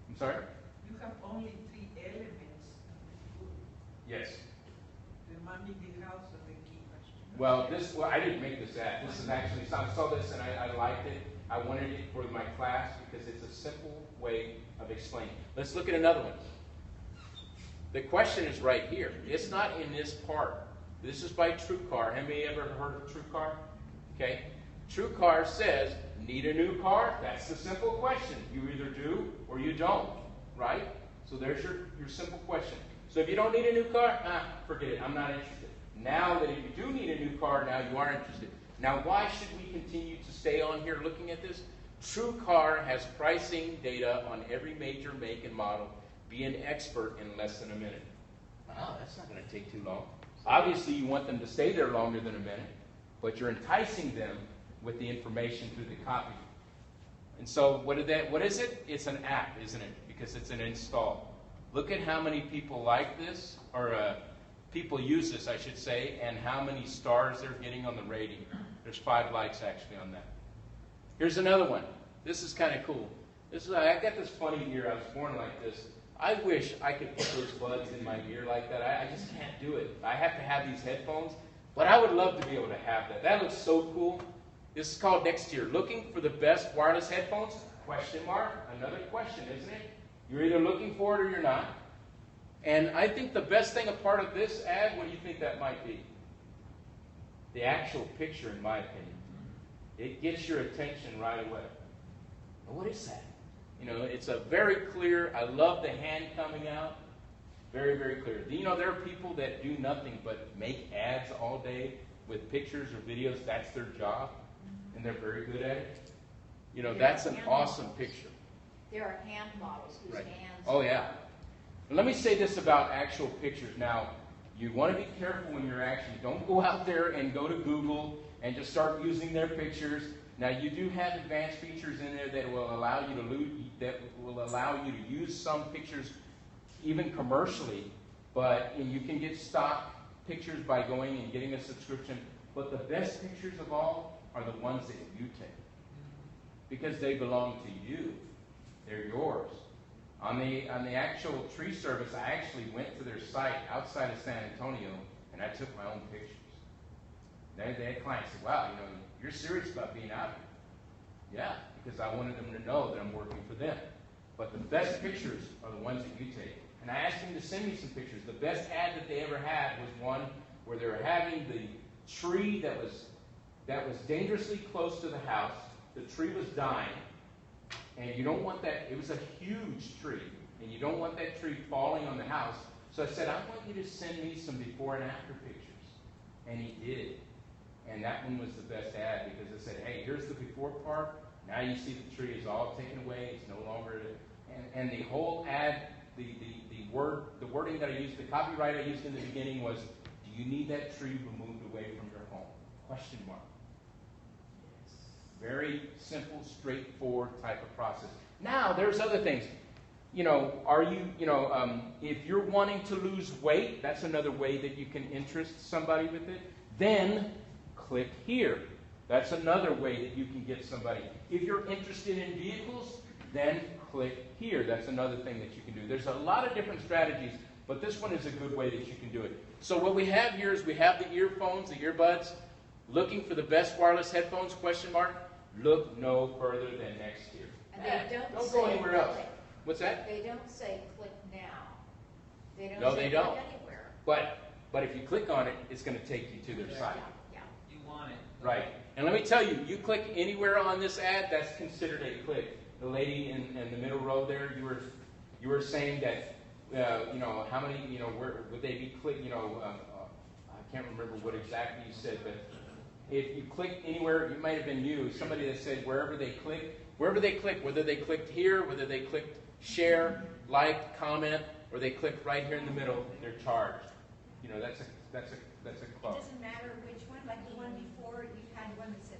I'm sorry? You have only 3 elements. Yes. The money, the house, and the key. Well, I didn't make this ad. This is actually, I saw this and I liked it. I wanted it for my class because it's a simple way of explaining. Let's look at another one. The question is right here. It's not in this part. This is by TrueCar. Have you ever heard of TrueCar? Okay. TrueCar says, need a new car? That's the simple question. You either do or you don't, right? So there's your simple question. So if you don't need a new car, forget it. I'm not interested. Now that if you do need a new car, now you are interested. Now, why should we continue to stay on here looking at this? TrueCar has pricing data on every major make and model. Be an expert in less than a minute. Wow, that's not going to take too long. Obviously, you want them to stay there longer than a minute, but you're enticing them with the information through the copy. And so, what is it? It's an app, isn't it? Because it's an install. Look at how many people like this, or people use this, I should say, and how many stars they're getting on the rating. There's 5 likes actually on that. Here's another one. This is kind of cool. I got this funny ear. I was born like this. I wish I could put those buds in my ear like that. I just can't do it. I have to have these headphones, but I would love to be able to have that. That looks so cool. This is called next year. Looking for the best wireless headphones? Question mark. Another question, isn't it? You're either looking for it or you're not. And I think the best thing a part of this ad, what do you think that might be? The actual picture, in my opinion. It gets your attention right away. What is that? You know, it's a very clear, I love the hand coming out. Very, very clear. You know, there are people that do nothing but make ads all day with pictures or videos. That's their job. And they're very good at it. You know, that's an awesome picture. There are hand models whose hands. Oh, yeah. Let me say this about actual pictures. Now, you want to be careful when you're actually, don't go out there and go to Google and just start using their pictures. Now, you do have advanced features in there that will allow you to use some pictures even commercially, and you can get stock pictures by going and getting a subscription. But the best pictures of all are the ones that you take, because they belong to you. They're yours. On the actual tree service, I actually went to their site outside of San Antonio, and I took my own pictures. They had clients say, wow, you know, you're serious about being out here. Yeah, because I wanted them to know that I'm working for them. But the best pictures are the ones that you take. And I asked them to send me some pictures. The best ad that they ever had was one where they were having the tree that was dangerously close to the house. The tree was dying. And you don't want that, it was a huge tree, and you don't want that tree falling on the house. So I said, I want you to send me some before and after pictures. And he did. And that one was the best ad, because it said, hey, here's the before part. Now you see the tree is all taken away. It's no longer, and the whole ad, the wording that I used, the copyright I used in the beginning was, do you need that tree removed away from your home? Question mark. Very simple, straightforward type of process. Now, there's other things. You know, if you're wanting to lose weight, that's another way that you can interest somebody with it. Then click here. That's another way that you can get somebody. If you're interested in vehicles, then click here. That's another thing that you can do. There's a lot of different strategies, but this one is a good way that you can do it. So what we have here is we have the earphones, the earbuds. Looking for the best wireless headphones, question mark. Look no further than next year. And they don't Don't say go anywhere else. click. What's that? They don't say click now. They don't No, say they click don't. anywhere. But if you click on it, it's going to take you to their site. Yeah. You want it. Right. And let me tell you, you click anywhere on this ad, that's considered a click. The lady in the middle row there, you were saying that, how many, where would they be click, I can't remember what exactly you said, but if you click anywhere, it might have been you, somebody that said wherever they click, whether they clicked here, whether they clicked share, like, comment, or they clicked right here in the middle, they're charged. That's a It club. doesn't matter which one, like the one before, you had one that said,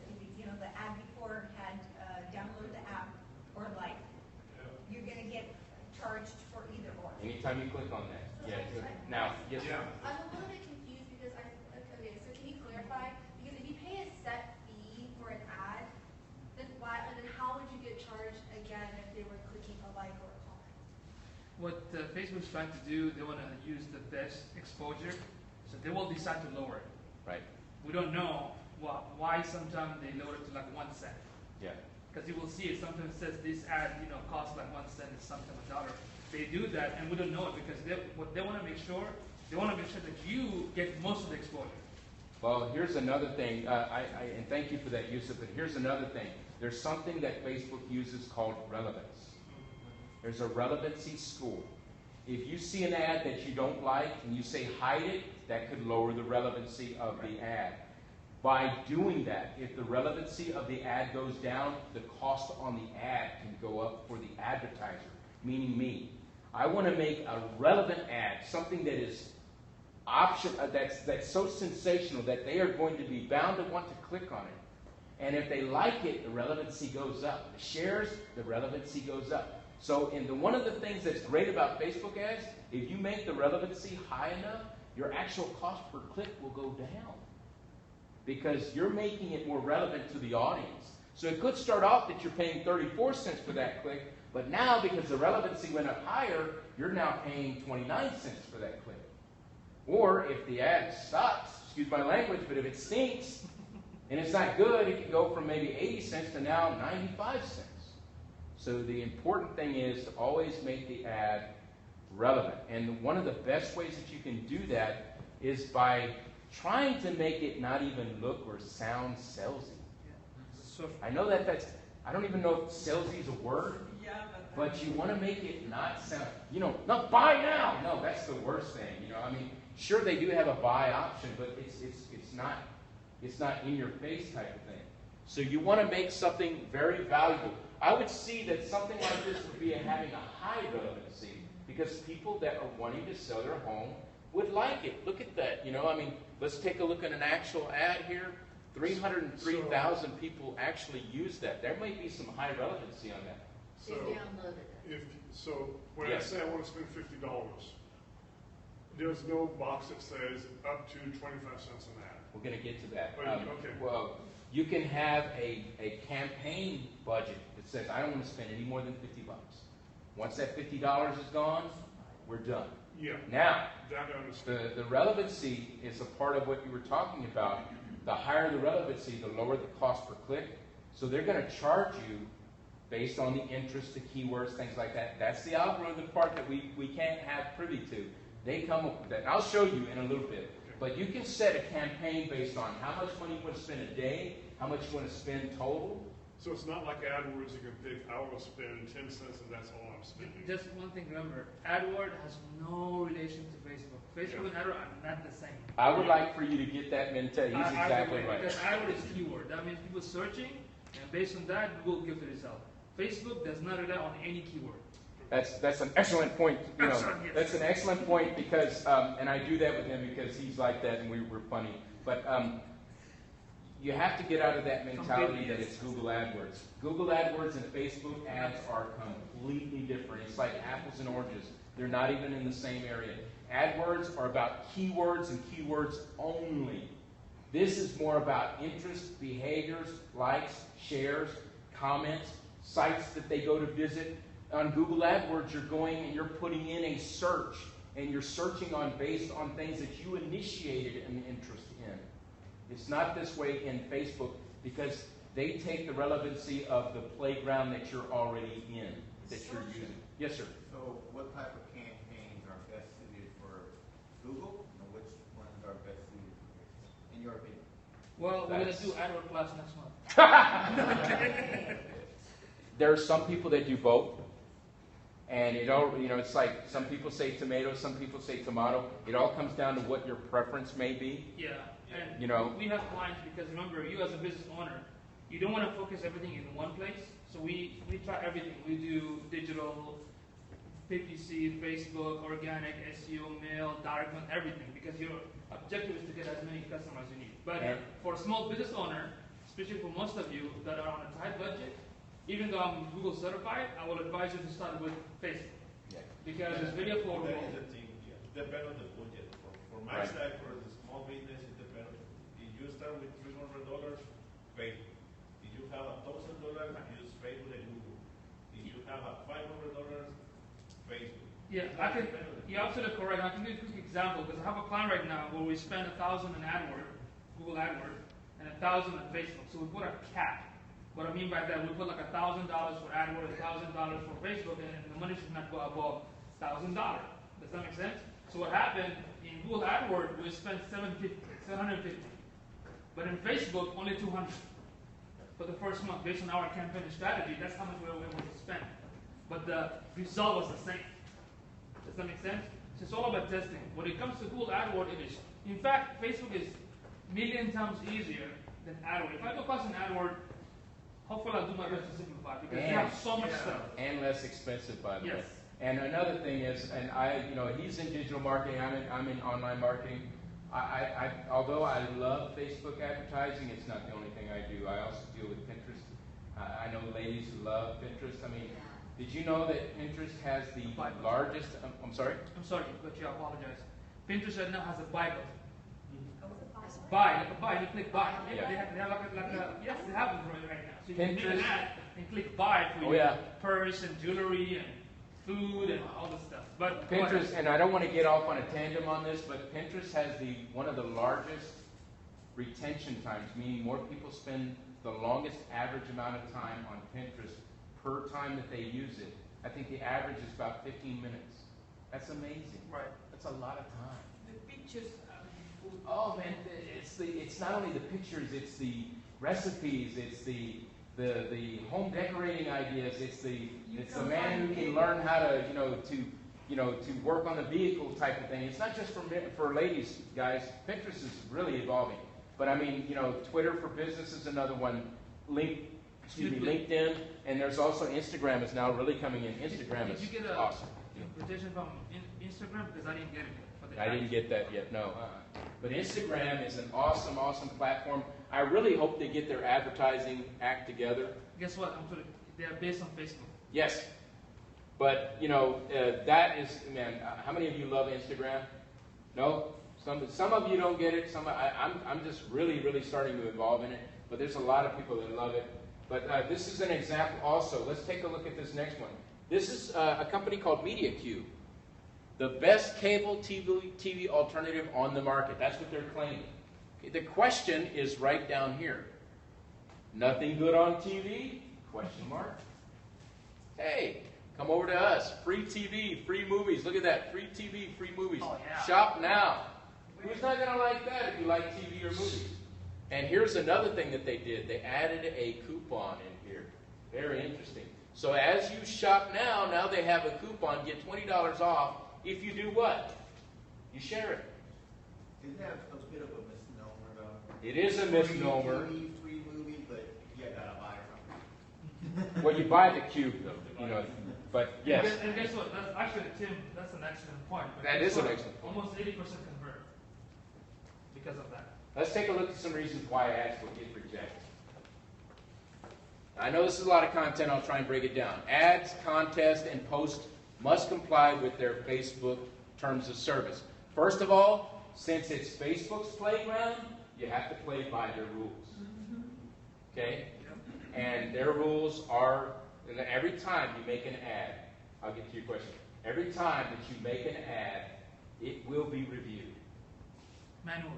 the ad before had download the app or like. You're gonna get charged for either or. Anytime you click on that. Yeah. Now, yes, ma'am. I'm a little bit confused because okay, so can you clarify? Because if you pay a set fee for an ad, then how would you get charged again if they were clicking a like or a comment? What Facebook's trying to do, they want to use the best exposure, so they will decide to lower it. Right. We don't know why sometimes they lower it to like 1 cent. Yeah. Because you will see it sometimes says this ad, costs like 1 cent and sometimes $1. They do that and we don't know it because what they want to make sure, that you get most of the exposure. Well, here's another thing, and thank you for that, Yusuf, but here's another thing. There's something that Facebook uses called relevance. There's a relevancy score. If you see an ad that you don't like and you say hide it, that could lower the relevancy of the ad. By doing that, if the relevancy of the ad goes down, the cost on the ad can go up for the advertiser, meaning me. I want to make a relevant ad, something that is that's so sensational that they are going to be bound to want to click on it. And if they like it, the relevancy goes up. The shares, the relevancy goes up. So one of the things that's great about Facebook ads, if you make the relevancy high enough, your actual cost per click will go down. Because you're making it more relevant to the audience. So it could start off that you're paying 34 cents for that click, but now because the relevancy went up higher, you're now paying 29 cents for that click. Or if the ad sucks, excuse my language, but if it stinks and it's not good, it can go from maybe 80 cents to now 95 cents. So the important thing is to always make the ad relevant. And one of the best ways that you can do that is by trying to make it not even look or sound salesy. I know I don't even know if salesy is a word, but you want to make it not sound, not buy now. No, that's the worst thing. Sure they do have a buy option, but it's not in your face type of thing. So you want to make something very valuable. I would see that something like this would be having a high relevancy because people that are wanting to sell their home would like it. Look at that. Let's take a look at an actual ad here. 303,000 people actually use that. There might be some high relevancy on that. They downloaded it. When I say I want to spend $50, there's no box that says up to 25 cents an ad. We're going to get to that. Okay. Well, you can have a campaign budget that says, I don't want to spend any more than $50. Once that $50 is gone, we're done. Yeah. Now, that I understand. the relevancy is a part of what you were talking about. The higher the relevancy, the lower the cost per click. So they're going to charge you based on the interest, the keywords, things like that. That's the algorithm part that we can't have privy to. They come up with that. And I'll show you in a little bit. But you can set a campaign based on how much money you want to spend a day, how much you want to spend total. So it's not like AdWords you can pick, I will spend 10 cents and that's all I'm spending. Just one thing, remember, AdWord has no relation to Facebook. Facebook and AdWord are not the same. I would like for you to get that mentality. He's exactly right. Because AdWord is keyword. That means people searching, and based on that, Google gives the result. Facebook does not rely on any keyword. That's an excellent point. Yes. That's an excellent point because, and I do that with him because he's like that and we're funny. But you have to get out of that mentality that it's Google AdWords. Google AdWords and Facebook ads are completely different. It's like apples and oranges. They're not even in the same area. AdWords are about keywords and keywords only. This is more about interests, behaviors, likes, shares, comments, sites that they go to visit. On Google AdWords, you're going and you're putting in a search, and you're searching based on things that you initiated an interest in. It's not this way in Facebook because they take the relevancy of the playground that you're already in, that you're using. Yes, sir. So what type of campaigns are best suited for Google, and which ones are best suited for Facebook, in your opinion? Well, we're going to do AdWords class next month. There are some people that do both. And it all, it's like some people say tomato, some people say tomato. It all comes down to what your preference may be. Yeah, and we have clients because remember, you as a business owner, you don't want to focus everything in one place. So we try everything. We do digital, PPC, Facebook, organic, SEO, mail, direct mail, everything, because your objective is to get as many customers as you need. But for a small business owner, especially for most of you that are on a tight budget, even though I'm Google certified, I will advise you to start with Facebook. Yeah. Because it's very affordable. That is the thing, yeah. Depends on the budget. For my side, for the small business, it depends. If you start with $300, Facebook. If you have $1,000, use Facebook and Google. If you have $500, Facebook. Yeah, you're absolutely correct. I can give you a quick example because I have a client right now where we spend $1,000 in AdWords, Google AdWords, and $1,000 on Facebook. So we put a cap. What I mean by that, we put like $1,000 for AdWords, $1,000 for Facebook, and the money should not go above $1,000. Does that make sense? So what happened in Google AdWords, we spent $750. But in Facebook, only $200 for the first month, based on our campaign strategy. That's how much we were able to spend. But the result was the same. Does that make sense? So it's all about testing. When it comes to Google AdWords, it is. In fact, Facebook is a million times easier than AdWords. If I go past an AdWords, hopefully I'll do my best to simplify because they have so much stuff. And less expensive, by the way. Yes. And another thing is, and he's in digital marketing, I'm in online marketing. Although I love Facebook advertising, it's not the only thing I do. I also deal with Pinterest. I know ladies who love Pinterest. I mean, did you know that Pinterest has the largest, I'm sorry? I'm sorry, but I apologize. Pinterest right now has a buy button. Buy, like a buy, you click buy. Yeah. They have like a yes, they have it right now. So you can make an ad and click buy for your purse and jewelry and food and all this stuff. But Pinterest, and I don't want to get off on a tangent on this, but Pinterest has one of the largest retention times, meaning more people spend the longest average amount of time on Pinterest per time that they use it. I think the average is about 15 minutes. That's amazing. Right. That's a lot of time. The pictures are oh man, it's not only the pictures, it's the recipes, it's the home decorating ideas, it's the man who can learn how to to work on the vehicle type of thing. It's not just for ladies, guys. Pinterest is really evolving. But I mean, Twitter for business is another one. LinkedIn, and there's also Instagram is now really coming in. Instagram is awesome. Did you get an invitation from Instagram? Because I didn't get it. I didn't get that yet, no. But Instagram is an awesome, awesome platform. I really hope they get their advertising act together. Guess what? They are based on Facebook. Yes. But, that is, man, how many of you love Instagram? No? Some of you don't get it. I'm just really, really starting to evolve in it. But there's a lot of people that love it. But this is an example also. Let's take a look at this next one. This is a company called MediaCube. The best cable TV alternative on the market. That's what they're claiming. Okay, the question is right down here. Nothing good on TV? Question mark. Hey, come over to us. Free TV, free movies. Look at that. Free TV, free movies. Oh, yeah. Shop now. Who's not going to like that if you like TV or movies? And here's another thing that they did. They added a coupon in here. Very interesting. So as you shop now they have a coupon. Get $20 off. If you do what? You share it. Isn't that a bit of a misnomer, though? It is a misnomer. Free movie, but you gotta buy something. Well, you buy the cube, though. But yes. And guess what? That's actually, Tim, that's an excellent point. That is an excellent point. Almost 80% convert because of that. Let's take a look at some reasons why ads will get rejected. I know this is a lot of content. I'll try and break it down. Ads, contests, and posts must comply with their Facebook terms of service. First of all, since it's Facebook's playground, you have to play by their rules. Okay? And their rules are, every time you make an ad, I'll get to your question. Every time that you make an ad, it will be reviewed. Manually.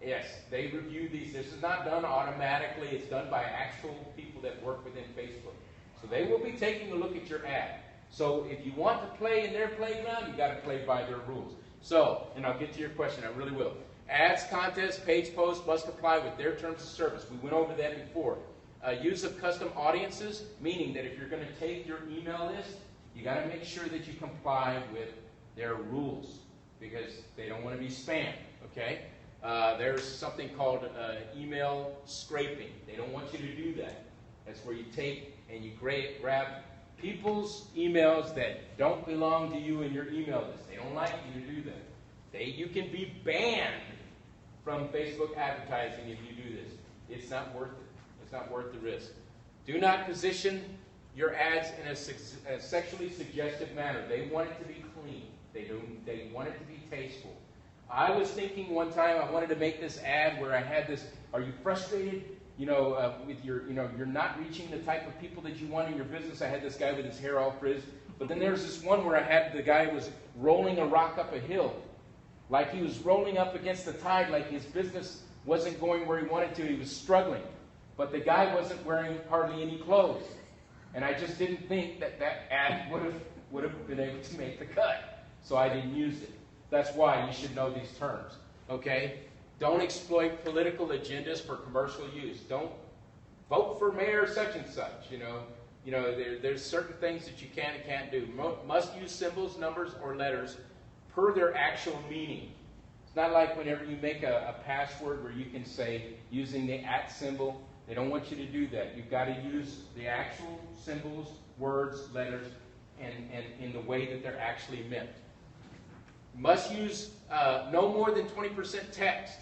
Yes, they review these. This is not done automatically. It's done by actual people that work within Facebook. So they will be taking a look at your ad. So if you want to play in their playground, you got to play by their rules. So, and I'll get to your question, I really will. Ads, contests, page posts must comply with their terms of service. We went over that before. Use of custom audiences, meaning that if you're going to take your email list, you got to make sure that you comply with their rules because they don't want to be spammed, okay? There's something called email scraping. They don't want you to do that. That's where you take and you grab people's emails that don't belong to you in your email list. They don't like you to do that. You can be banned from Facebook advertising if you do this. It's not worth it. It's not worth the risk. Do not position your ads in a sexually suggestive manner. They want it to be clean. They want it to be tasteful. I was thinking one time I wanted to make this ad where I had this, are you frustrated, with your, you're not reaching the type of people that you want in your business. I had this guy with his hair all frizzed. But then there's this one where I had the guy was rolling a rock up a hill. Like he was rolling up against the tide, like his business wasn't going where he wanted to. He was struggling. But the guy wasn't wearing hardly any clothes. And I just didn't think that ad would have been able to make the cut. So I didn't use it. That's why you should know these terms. Okay? Don't exploit political agendas for commercial use. Don't vote for mayor such and such. There's certain things that you can and can't do. Must use symbols, numbers, or letters per their actual meaning. It's not like whenever you make a password where you can say using the @ symbol. They don't want you to do that. You've got to use the actual symbols, words, letters, and in the way that they're actually meant. Must use no more than 20% text.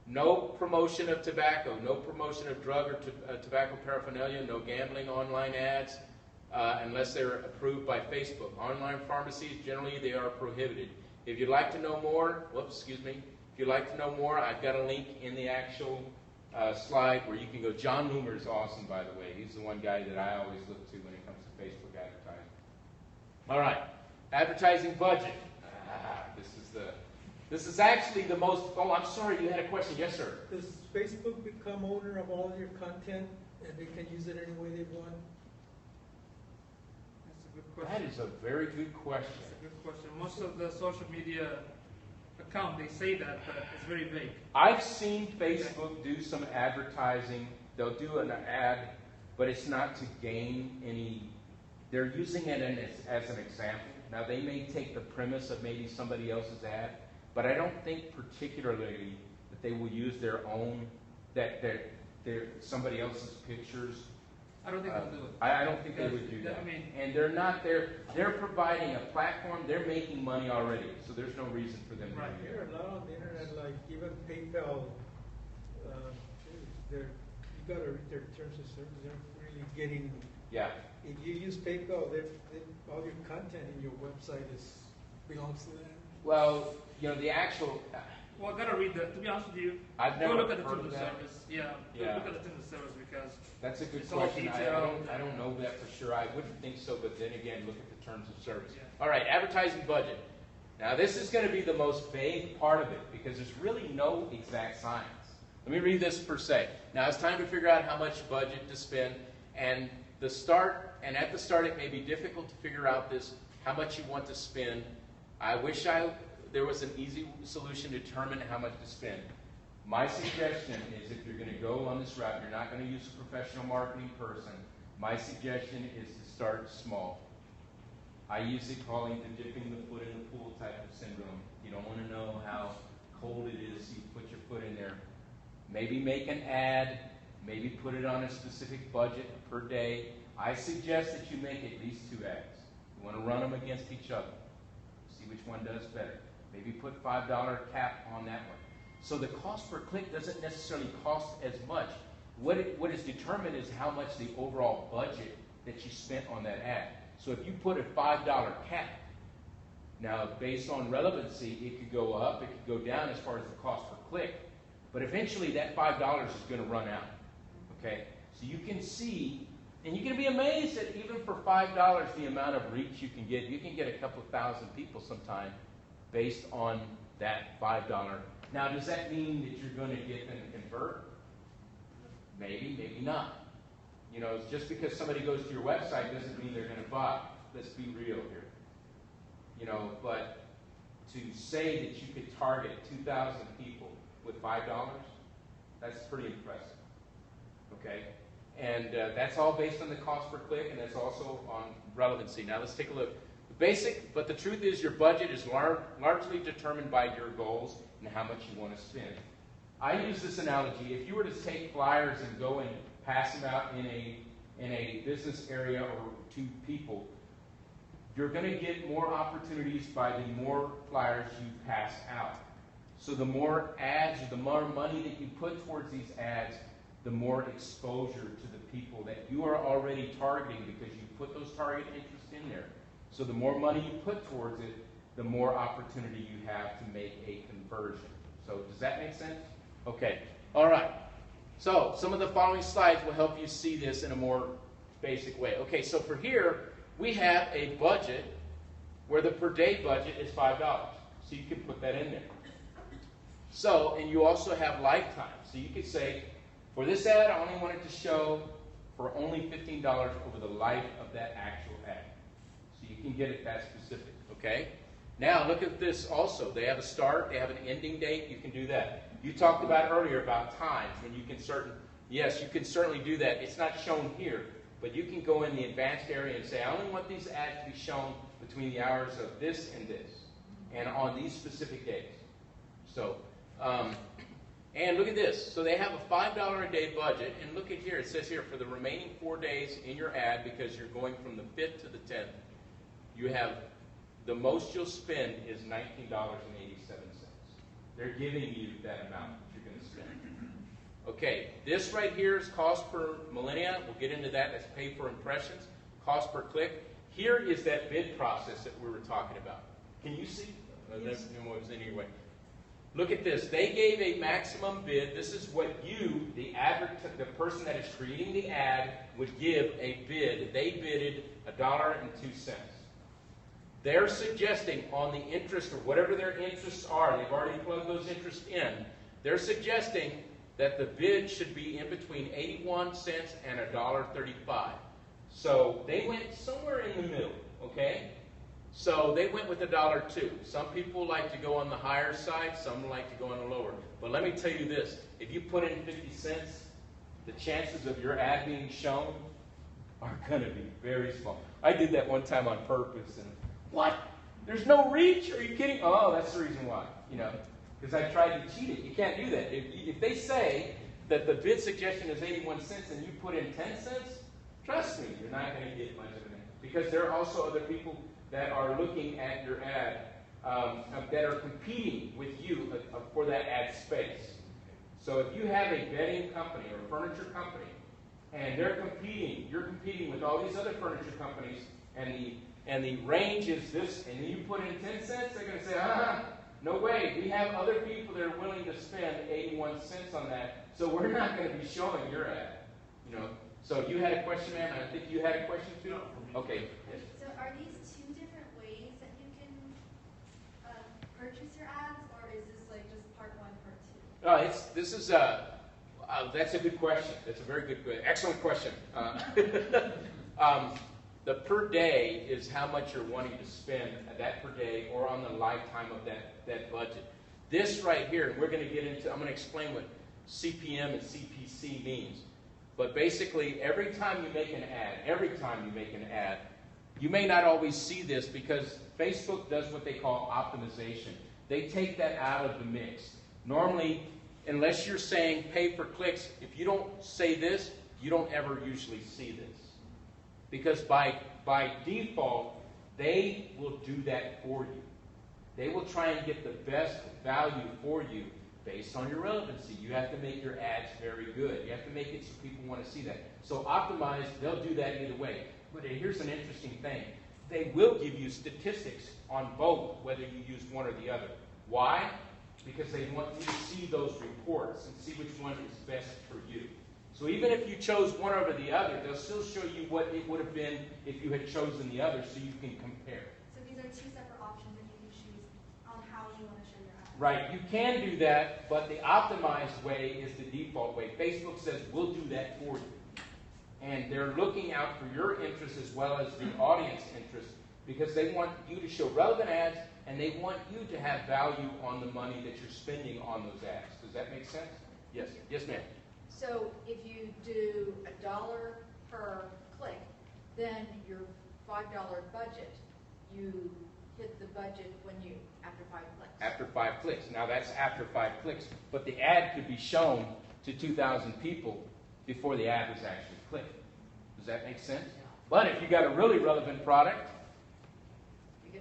No promotion of tobacco. No promotion of drug or tobacco paraphernalia. No gambling online ads unless they're approved by Facebook. Online pharmacies, generally they are prohibited. If you'd like to know more, if you'd like to know more, I've got a link in the actual slide where you can go. John Loomer is awesome, by the way. He's the one guy that I always look to when it comes to Facebook advertising. All right, advertising budget. This is actually the most. Oh, I'm sorry, you had a question. Yes, sir. Does Facebook become owner of all your content and they can use it any way they want? That's a good question. That is a very good question. That's a good question. Most of the social media account, they say that, but it's very vague. I've seen Facebook do some advertising. They'll do an ad, but it's not to gain any. They're using it as an example. Now, they may take the premise of maybe somebody else's ad, but I don't think particularly that they will use their own, that somebody else's pictures. I don't think they'll do it. I don't think they would do that. And they're providing a platform. They're making money already, so there's no reason for them to do it. There are a lot on the internet, like even PayPal. You got to read their terms of service. They're really getting. Yeah. If you use PayPal, all your content in your website belongs to them. Well, the actual. Well, I gotta read that. To be honest with you, I've never go look at the heard terms of of that. service. Yeah. Look at the terms of service because That's a good it's all question. detailed. I don't know that for sure. I wouldn't think so, but then again, look at the terms of service. Yeah. All right, advertising budget. Now, this is going to be the most vague part of it because there's really no exact science. Let me read this per se. Now, it's time to figure out how much budget to spend, and at the start, it may be difficult to figure out how much you want to spend. I wish there was an easy solution to determine how much to spend. My suggestion is if you're going to go on this route, you're not going to use a professional marketing person. My suggestion is to start small. I use it calling the dipping the foot in the pool type of syndrome. You don't want to know how cold it is, you put your foot in there. Maybe make an ad, maybe put it on a specific budget per day. I suggest that you make at least 2 ads. You want to run them against each other. See which one does better. Maybe put $5 cap on that one. So the cost per click doesn't necessarily cost as much. What is determined is how much the overall budget that you spent on that ad. So if you put a $5 cap, now based on relevancy, it could go up, it could go down as far as the cost per click. But eventually that $5 is going to run out. Okay? So you can see, and you're going to be amazed that even for $5, the amount of reach you can get. You can get a couple of thousand people sometime based on that $5. Now, does that mean that you're going to get them to convert? Maybe, maybe not. You know, just because somebody goes to your website doesn't mean they're going to buy. Let's be real here. You know, but to say that you could target 2,000 people with $5, that's pretty impressive. Okay? And that's all based on the cost per click, and that's also on relevancy. Now let's take a look. But the truth is your budget is largely determined by your goals and how much you want to spend. I use this analogy. If you were to take flyers and go and pass them out in a business area or to people, you're going to get more opportunities by the more flyers you pass out. So the more ads or the more money that you put towards these ads, the more exposure to the people that you are already targeting because you put those target interests in there. So the more money you put towards it, the more opportunity you have to make a conversion. So does that make sense? Okay. All right. So some of the following slides will help you see this in a more basic way. Okay, so for here, we have a budget where the per day budget is $5. So you can put that in there. So, and you also have lifetime. So you could say, for this ad, I only want it to show for only $15 over the life of that actual ad. So you can get it that specific, okay? Now, look at this also. They have a start, they have an ending date, you can do that. You talked about earlier about times, when you can yes, you can certainly do that. It's not shown here, but you can go in the advanced area and say, I only want these ads to be shown between the hours of this and this, and on these specific days. So, and look at this. So they have a $5 a day budget, and look at here. It says here, for the remaining 4 days in your ad, because you're going from the 5th to the 10th, you have the most you'll spend is $19.87. They're giving you that amount that you're going to spend. Okay, this right here is cost per millennia. We'll get into that. That's pay for impressions, cost per click. Here is that bid process that we were talking about. Can you see? Yes. No one's in anyway. Look at this. They gave a maximum bid. This is what you, the person that is creating the ad, would give a bid. They bidded $1.02. They're suggesting on the interest or whatever their interests are, they've already plugged those interests in, they're suggesting that the bid should be in between 81 cents and $1.35. So they went somewhere in the middle, okay? So they went with $1.02. Some people like to go on the higher side, some like to go on the lower. But let me tell you this, if you put in 50 cents, the chances of your ad being shown are going to be very small. I did that one time on purpose, and what? There's no reach? Are you kidding? Oh, that's the reason why, you know, because I tried to cheat it. You can't do that. If they say that the bid suggestion is 81 cents and you put in 10 cents, trust me, you're not going to get much of it. Because there are also other people that are looking at your ad that are competing with you for that ad space. So if you have a bedding company or a furniture company, and you're competing with all these other furniture companies, and the range is this, and then you put in 10 cents, they're going to say, no way. We have other people that are willing to spend 81 cents on that, so we're not going to be showing your ad. You know. So you had a question, ma'am, and I think you had a question too? Okay. Yes. So are these two different ways that you can purchase your ads, or is this like just part one, part two? That's a good question. That's a very good, excellent question. The per day is how much you're wanting to spend that per day or on the lifetime of that budget. This right here, and we're going to get into, I'm going to explain what CPM and CPC means. But basically, every time you make an ad, you may not always see this because Facebook does what they call optimization. They take that out of the mix. Normally, unless you're saying pay per clicks, if you don't say this, you don't ever usually see this. Because by default, they will do that for you. They will try and get the best value for you based on your relevancy. You have to make your ads very good. You have to make it so people want to see that. So optimized, they'll do that either way. But here's an interesting thing. They will give you statistics on both, whether you use one or the other. Why? Because they want you to see those reports and see which one is best for you. So even if you chose one over the other, they'll still show you what it would have been if you had chosen the other so you can compare. So these are two separate options that you can choose on how you want to show your ad. Right, you can do that, but the optimized way is the default way. Facebook says, we'll do that for you. And they're looking out for your interests as well as the audience interests, because they want you to show relevant ads, and they want you to have value on the money that you're spending on those ads. Does that make sense? Yes, yes ma'am. So if you do $1 per click, then your $5 budget, you hit the budget when you, after 5 clicks. After 5 clicks. Now that's after 5 clicks, but the ad could be shown to 2,000 people before the ad was actually clicked. Does that make sense? But if you got a really relevant product,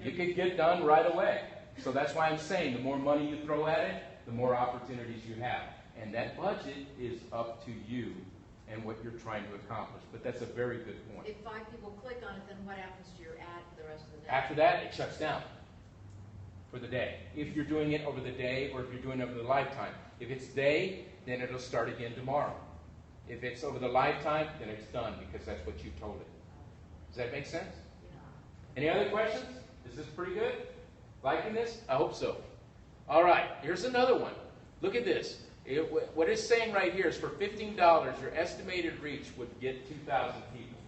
you can get done right away. So that's why I'm saying the more money you throw at it, the more opportunities you have. And that budget is up to you and what you're trying to accomplish. But that's a very good point. If 5 people click on it, then what happens to your ad for the rest of the day? After that, it shuts down for the day. If you're doing it over the day or if you're doing it over the lifetime. If it's day, then it'll start again tomorrow. If it's over the lifetime, then it's done because that's what you told it. Does that make sense? Any other questions? Is this pretty good? Liking this? I hope so. All right, here's another one. Look at this. What it's saying right here is for $15, your estimated reach would get 2,000 people.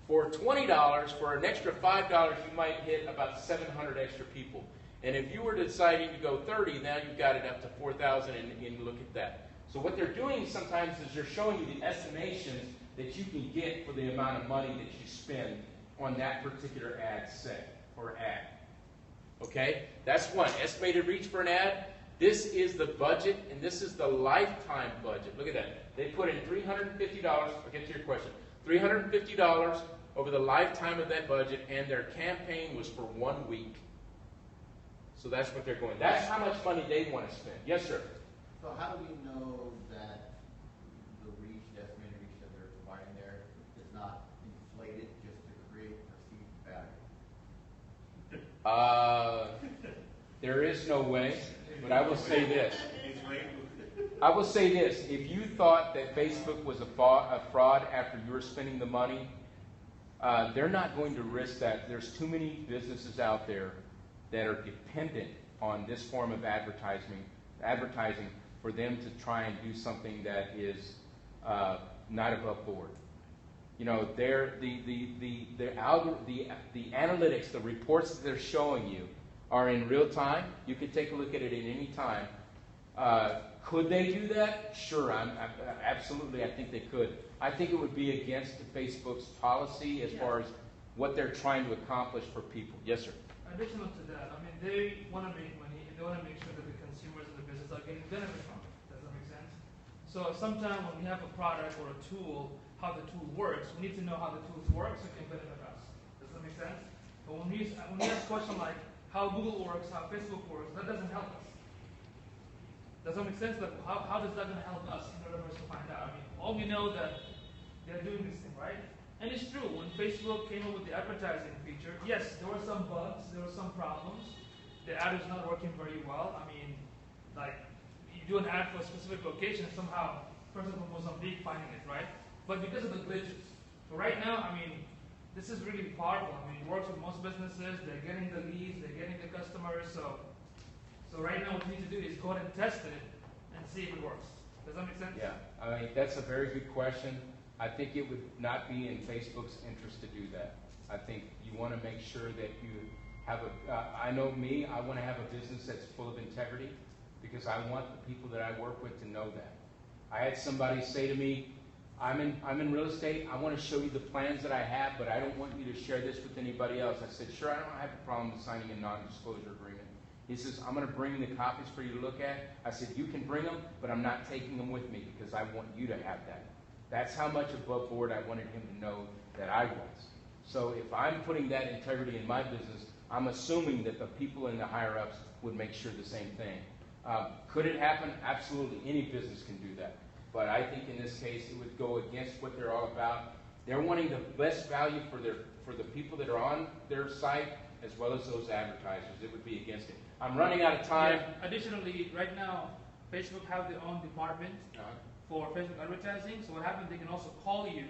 For $20, for an extra $5, you might hit about 700 extra people. And if you were deciding to go 30, now you've got it up to 4,000, and look at that. So what they're doing sometimes is they're showing you the estimations that you can get for the amount of money that you spend on that particular ad set or ad. Okay? That's one. Estimated reach for an ad. This is the budget, and this is the lifetime budget. Look at that. They put in $350. I'll get to your question. $350 over the lifetime of that budget, and their campaign was for 1 week. So that's what they're going. That's how much money they want to spend. Yes, sir. So how do we know that the reach, the estimated reach that they're providing there is not inflated just to create perceived value? There is no way, but I will say this. I will say this. If you thought that Facebook was a fraud after you were spending the money, they're not going to risk that. There's too many businesses out there that are dependent on this form of advertising for them to try and do something that is not above board. You know, the analytics, the reports that they're showing you are in real time. You can take a look at it at any time. Could they do that? Sure, absolutely. I think they could. I think it would be against Facebook's policy as far as what they're trying to accomplish for people. Yes, sir. Additional to that, I mean, they want to make money, and they want to make sure that the consumers and the business are getting benefit from it. Does that make sense? So sometimes when we have a product or a tool, how the tool works, we need to know how the tools work so it can benefit us. Does that make sense? But when we ask questions like how Google works, how Facebook works, that doesn't help us. Does that make sense? Like, how is that going to help us in order for us to find out? I mean, all we know that they're doing this thing, right? And it's true, when Facebook came up with the advertising feature, yes, there were some bugs, there were some problems. The ad is not working very well. I mean, like, you do an ad for a specific location, and somehow, person from Mozambique finding it, right? But because of the glitches. So right now, I mean, this is really powerful. I mean, it works with most businesses. They're getting the leads, they're getting the customers. So right now, what we need to do is go ahead and test it and see if it works. Does that make sense? Yeah, I mean, that's a very good question. I think it would not be in Facebook's interest to do that. I think you want to make sure that you have I know me, I want to have a business that's full of integrity because I want the people that I work with to know that. I had somebody say to me, I'm in real estate, I want to show you the plans that I have, but I don't want you to share this with anybody else. I said, sure, I don't have a problem with signing a non-disclosure agreement. He says, I'm going to bring the copies for you to look at. I said, you can bring them, but I'm not taking them with me because I want you to have that. That's how much above board I wanted him to know that I was. So if I'm putting that integrity in my business, I'm assuming that the people in the higher-ups would make sure the same thing. Could it happen? Absolutely. Any business can do that. But I think in this case, it would go against what they're all about. They're wanting the best value for the people that are on their site as well as those advertisers. It would be against it. I'm running out of time. Yeah. Additionally, right now, Facebook have their own department for Facebook advertising. So what happens, they can also call you.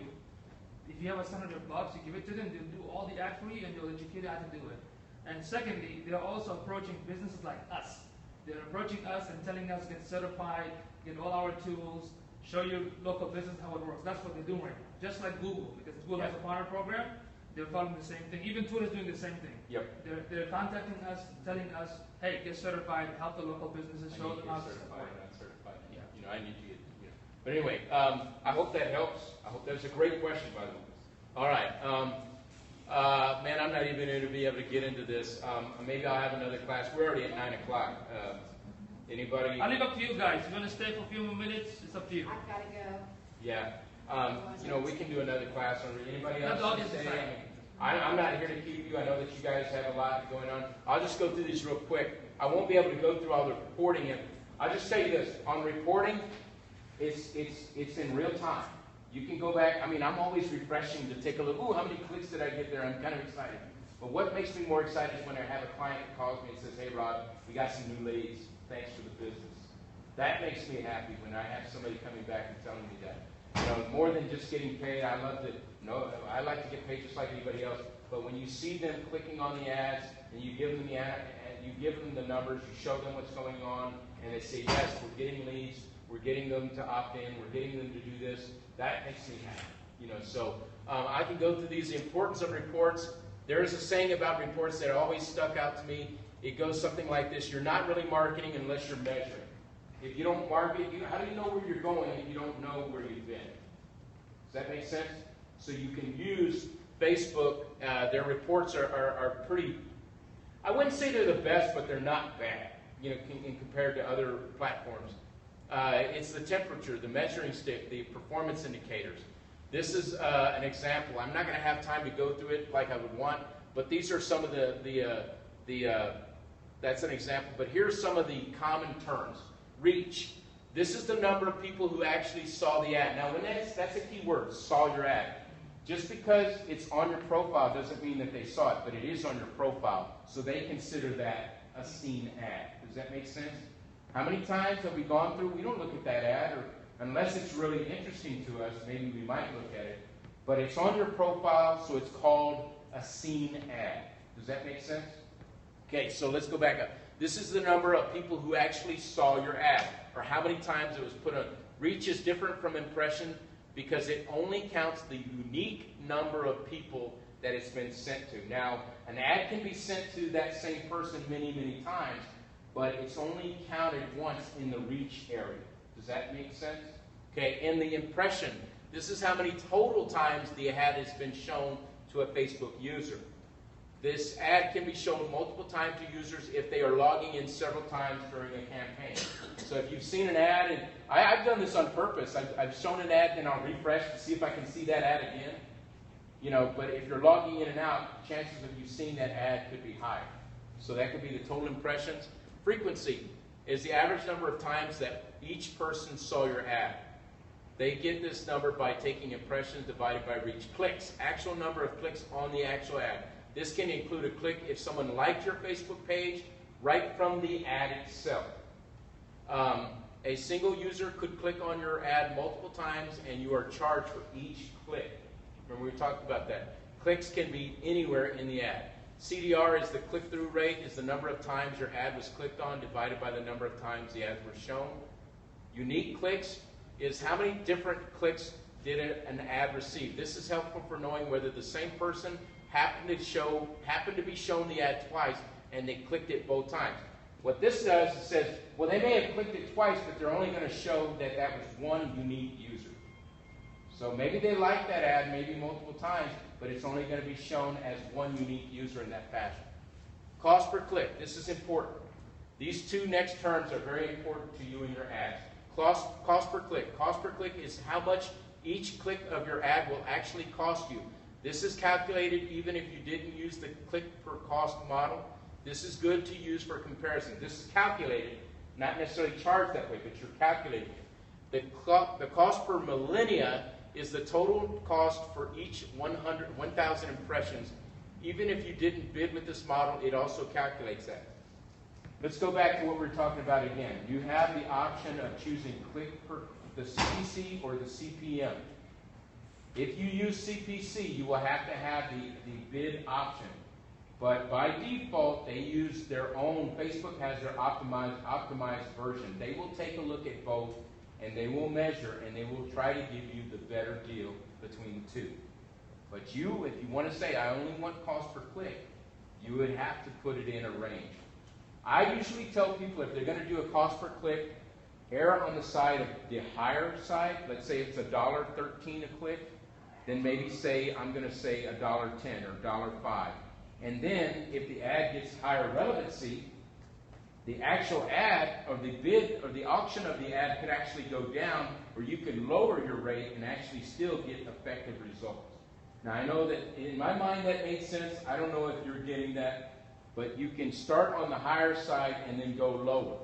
If you have $100, you give it to them, they'll do all the ad for you, and they'll educate you how to do it. And secondly, they're also approaching businesses like us. They're approaching us and telling us get certified, get all our tools, show your local business how it works. That's what they're doing right now. Just like Google, because Google has a partner program, they're following the same thing. Even Twitter's doing the same thing. Yep. They're contacting us, telling us, hey, get certified, help the local businesses, show them how to certified, support. not certified. I need to get, But anyway, I hope that helps. I hope that's a great question, by the way. All right. Man, I'm not even going to be able to get into this. Maybe I'll have another class. We're already at 9 o'clock. Anybody? I'll leave up to you guys. If you want to stay for a few more minutes, it's up to you. I've gotta go. Yeah. We can do another class on anybody else. Let the audience stay? decide. I'm not here to keep you. I know that you guys have a lot going on. I'll just go through these real quick. I won't be able to go through all the reporting. I'll just tell you this. On reporting, it's in real time. You can go back. I'm always refreshing to take a look. Ooh, how many clicks did I get there? I'm kind of excited. But what makes me more excited is when I have a client that calls me and says, hey, Rod, we got some new leads. Thanks for the business. That makes me happy when I have somebody coming back and telling me that. More than just getting paid, I love to, I like to get paid just like anybody else. But when you see them clicking on the ads and you give them the ad, and you give them the numbers, you show them what's going on, and they say, yes, we're getting leads, we're getting them to opt in, we're getting them to do this, that makes me happy. So I can go through these. The importance of reports. There is a saying about reports that always stuck out to me. It goes something like this: you're not really marketing unless you're measuring. If you don't market, how do you know where you're going if you don't know where you've been? Does that make sense? So you can use Facebook. Their reports are pretty, I wouldn't say they're the best, but they're not bad, in compared to other platforms. It's the temperature, the measuring stick, the performance indicators. This is an example. I'm not going to have time to go through it like I would want, but these are some of that's an example. But here's some of the common terms. Reach. This is the number of people who actually saw the ad. Now, when that's a key word, saw your ad. Just because it's on your profile doesn't mean that they saw it, but it is on your profile, so they consider that a seen ad. Does that make sense? How many times have we gone through? We don't look at that ad, or unless it's really interesting to us, maybe we might look at it. But it's on your profile, so it's called a seen ad. Does that make sense? Okay, so let's go back up. This is the number of people who actually saw your ad, or how many times it was put on. Reach is different from impression because it only counts the unique number of people that it's been sent to. Now, an ad can be sent to that same person many, many times, but it's only counted once in the reach area. Does that make sense? Okay, and the impression, this is how many total times the ad has been shown to a Facebook user. This ad can be shown multiple times to users if they are logging in several times during a campaign. So if you've seen an ad, and I've done this on purpose. I've shown an ad and I'll refresh to see if I can see that ad again. But if you're logging in and out, chances of you seeing that ad could be higher. So that could be the total impressions. Frequency is the average number of times that each person saw your ad. They get this number by taking impressions divided by reach. Clicks, actual number of clicks on the actual ad. This can include a click if someone liked your Facebook page right from the ad itself. A single user could click on your ad multiple times and you are charged for each click. Remember we talked about that. Clicks can be anywhere in the ad. CDR is the click-through rate, is the number of times your ad was clicked on divided by the number of times the ads were shown. Unique clicks is how many different clicks did an ad receive. This is helpful for knowing whether the same person happened to be shown the ad twice and they clicked it both times. What this does is says, well, they may have clicked it twice, but they're only going to show that that was one unique user. So maybe they liked that ad maybe multiple times, but it's only going to be shown as one unique user in that fashion. Cost per click. This is important. These two next terms are very important to you in your ads. Cost per click. Cost per click is how much each click of your ad will actually cost you. This is calculated even if you didn't use the click per cost model. This is good to use for comparison. This is calculated, not necessarily charged that way, but you're calculating it. The cost per millennia is the total cost for each 1,000 impressions. Even if you didn't bid with this model, it also calculates that. Let's go back to what we were talking about again. You have the option of choosing click per the CPC or the CPM. If you use CPC, you will have to have the bid option. But by default, they use their own, Facebook has their optimized version. They will take a look at both, and they will measure, and they will try to give you the better deal between the two. But you, if you want to say, I only want cost per click, you would have to put it in a range. I usually tell people if they're going to do a cost per click, err on the side of the higher side. Let's say it's $1.13 a click. Then maybe say, I'm going to say $1.10 or $1.05. And then if the ad gets higher relevancy, the actual ad or the bid or the auction of the ad could actually go down, or you could lower your rate and actually still get effective results. Now I know that in my mind that made sense. I don't know if you're getting that, but you can start on the higher side and then go lower.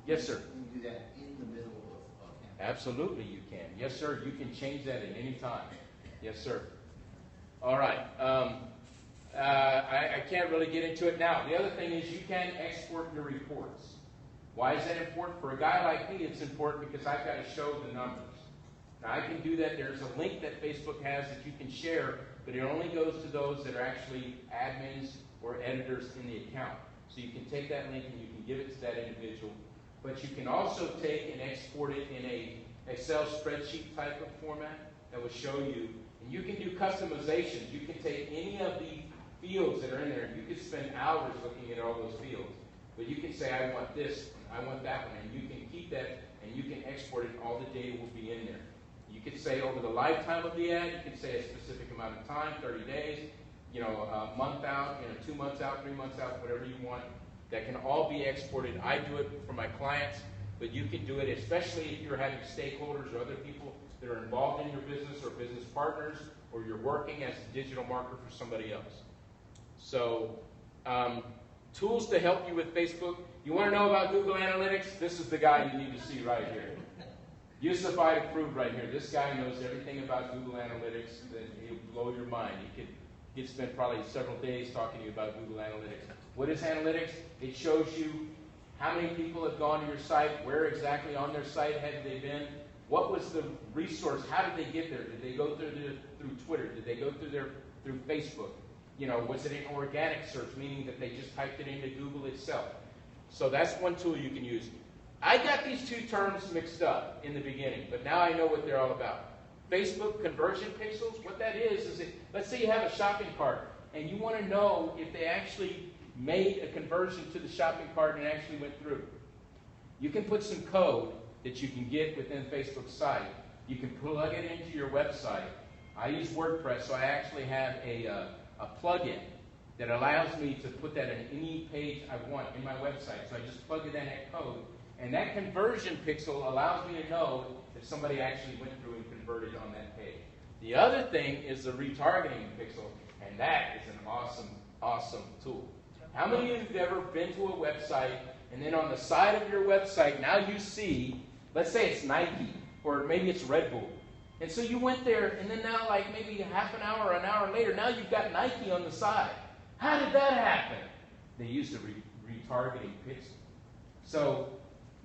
Yes, sir? Can you do that in the middle of campaign? Absolutely you can. Yes, sir. You can change that at any time. Yes, sir. All right. I can't really get into it now. The other thing is you can export your reports. Why is that important? For a guy like me, it's important because I've got to show the numbers. Now, I can do that. There's a link that Facebook has that you can share, but it only goes to those that are actually admins or editors in the account. So you can take that link and you can give it to that individual. But you can also take and export it in a Excel spreadsheet type of format that will show you. And you can do customizations. You can take any of the fields that are in there. You could spend hours looking at all those fields. But you can say, I want this, I want that one, and you can keep that, and you can export it, and all the data will be in there. You could say over the lifetime of the ad, you can say a specific amount of time, 30 days, a month out, 2 months out, 3 months out, whatever you want. That can all be exported. I do it for my clients, but you can do it, especially if you're having stakeholders or other people that are involved in your business or business partners, or you're working as a digital marketer for somebody else. So, tools to help you with Facebook. You want to know about Google Analytics? This is the guy you need to see right here. Yusufied approved right here. This guy knows everything about Google Analytics. He'll blow your mind. He'd spend probably several days talking to you about Google Analytics. What is analytics? It shows you how many people have gone to your site, where exactly on their site have they been, what was the resource, how did they get there? Did they go through Twitter? Did they go through Facebook? Was it an organic search, meaning that they just typed it into Google itself? So that's one tool you can use. I got these two terms mixed up in the beginning, but now I know what they're all about. Facebook conversion pixels, what that is let's say you have a shopping cart, and you want to know if they actually made a conversion to the shopping cart and actually went through. You can put some code that you can get within Facebook's site. You can plug it into your website. I use WordPress, so I actually have a plugin that allows me to put that in any page I want in my website. So I just plug it in that code, and that conversion pixel allows me to know if somebody actually went through and converted on that page. The other thing is the retargeting pixel, and that is an awesome, awesome tool. How many of you have ever been to a website, and then on the side of your website, now you see, let's say it's Nike, or maybe it's Red Bull. And so you went there, and then now, like maybe half an hour or an hour later, now you've got Nike on the side. How did that happen? They used a retargeting pixel. So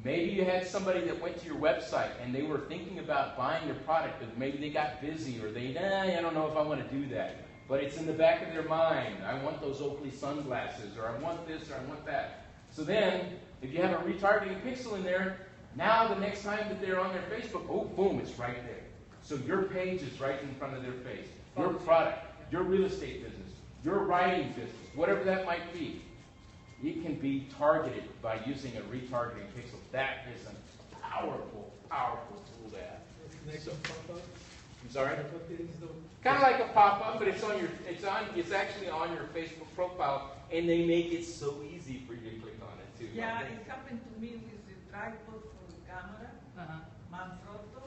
maybe you had somebody that went to your website, and they were thinking about buying your product, but maybe they got busy, or I don't know if I want to do that. But it's in the back of their mind. I want those Oakley sunglasses, or I want this, or I want that. So then, if you have a retargeting pixel in there, now the next time that they're on their Facebook, oh, boom, it's right there. So your page is right in front of their face. Your product, your real estate business, your writing business, whatever that might be, it can be targeted by using a retargeting pixel. That is a powerful, powerful tool to have. So, I'm sorry? Kind of like a pop-up, but it's actually on your Facebook profile, and they make it so easy for you to click on it too. Yeah, it happened to me with the tripod for the camera. Manfrotto.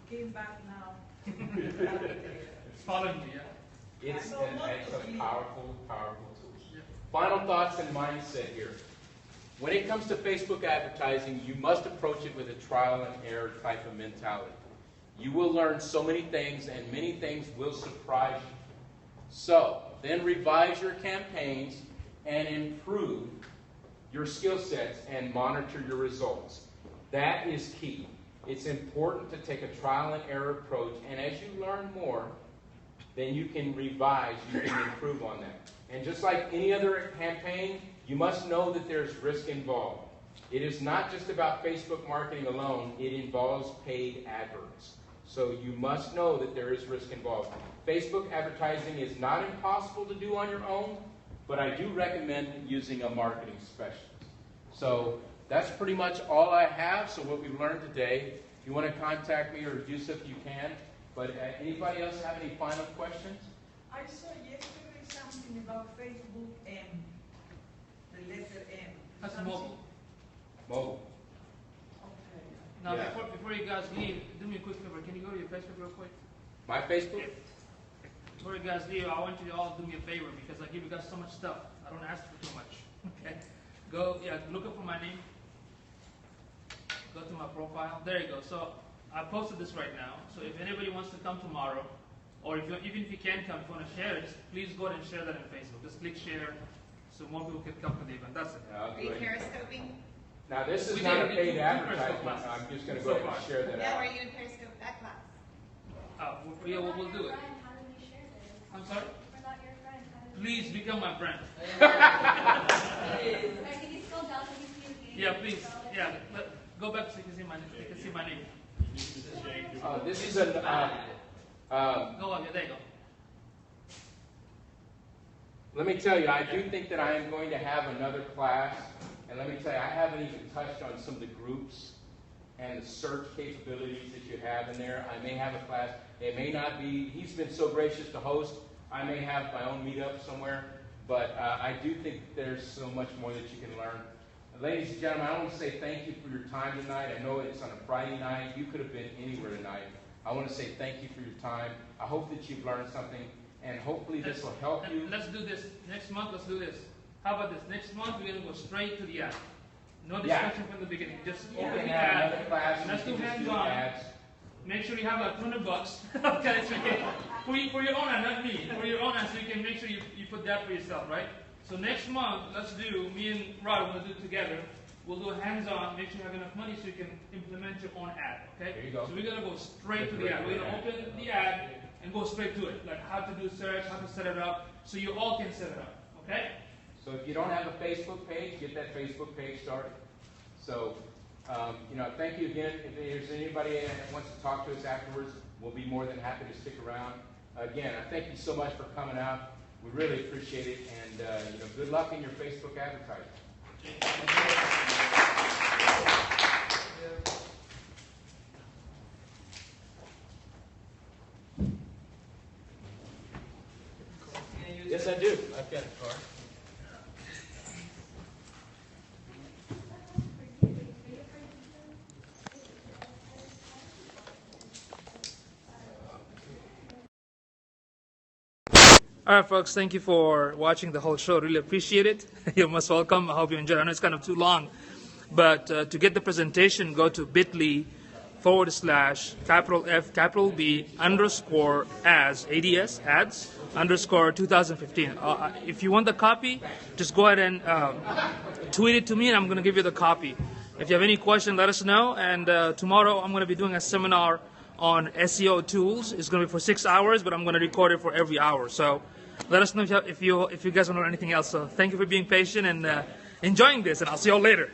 Came back now. It's following me, yeah. It's a powerful, powerful tool. Yeah. Final thoughts and mindset here. When it comes to Facebook advertising, you must approach it with a trial and error type of mentality. You will learn so many things, and many things will surprise you. So, then revise your campaigns and improve your skill sets and monitor your results. That is key. It's important to take a trial and error approach, and as you learn more, then you can revise, you can improve on that. And just like any other campaign, you must know that there's risk involved. It is not just about Facebook marketing alone, it involves paid adverts. So you must know that there is risk involved. Facebook advertising is not impossible to do on your own, but I do recommend using a marketing specialist. So that's pretty much all I have. So what we've learned today, if you want to contact me or Yusuf, you can. But anybody else have any final questions? I saw yesterday something about Facebook M, the letter M. That's mobile. Mobile. Okay. Now, Yeah. before you guys leave, do me a quick favor. Can you go to your Facebook real quick? My Facebook? Before you guys leave, I want you to all do me a favor because I give you guys so much stuff. I don't ask for too much. Okay? Go, look up for my name. Go to my profile. There you go. So I posted this right now. So if anybody wants to come tomorrow, or even if you can't come, if you want to share it, just please go ahead and share that on Facebook. Just click share so more people can come to the event. That's it. I'll Are do you it. periscoping? Now this is We not a did paid two advertisement. Periscope I'm just going to so go ahead far. and share that Now, out. are you in periscope that class? Yeah, we'll do it. How do we share this? I'm sorry? We're not your friend. How do we- Please become my friend. Can you spell W-C-U-D? Yeah, please. Yeah, go back so you can see my name. You can see my name. This is an, Go on, yeah, there you go. let me tell you, I do think that I am going to have another class. And let me tell you, I haven't even touched on some of the groups and the search capabilities that you have in there. I may have a class. It may not be, he's been so gracious to host. I may have my own meetup somewhere. But I do think there's so much more that you can learn. Ladies and gentlemen, I want to say thank you for your time tonight. I know it's on a Friday night. You could have been anywhere tonight. I want to say thank you for your time. I hope that you've learned something, and hopefully this will help you. Let's do this. Next month, let's do this. How about this? Next month, we're going to go straight to the ad. No Yeah. discussion from the beginning. Just You open can the have ad. another class. and Let's you do can just do hands-on. ads. Make sure you have like $200. Okay, so you can, for your own ad, not me. For your own ad, so you can make sure you put that for yourself, right? So next month, let's do, me and Rod, we'll do it together. We'll do a hands-on, make sure you have enough money so you can implement your own ad, okay? There you go. So we're going to go straight to the ad. We're going to open the ad and go straight to it. Like how to do search, how to set it up, so you all can set it up, okay? So if you don't have a Facebook page, get that Facebook page started. So, thank you again. If there's anybody that wants to talk to us afterwards, we'll be more than happy to stick around. Again, I thank you so much for coming out. We really appreciate it, and good luck in your Facebook advertising. Yes, I do. I've got a card. All right, folks, thank you for watching the whole show. Really appreciate it. You're most welcome. I hope you enjoyed it. I know it's kind of too long. But to get the presentation, go to bit.ly/F_B_ads, ADS, ads, _2015. If you want the copy, just go ahead and tweet it to me, and I'm going to give you the copy. If you have any question, let us know. And tomorrow, I'm going to be doing a seminar on SEO tools. It's going to be for 6 hours, but I'm going to record it for every hour. So let us know if you guys want to know anything else. So thank you for being patient and enjoying this, and I'll see you all later.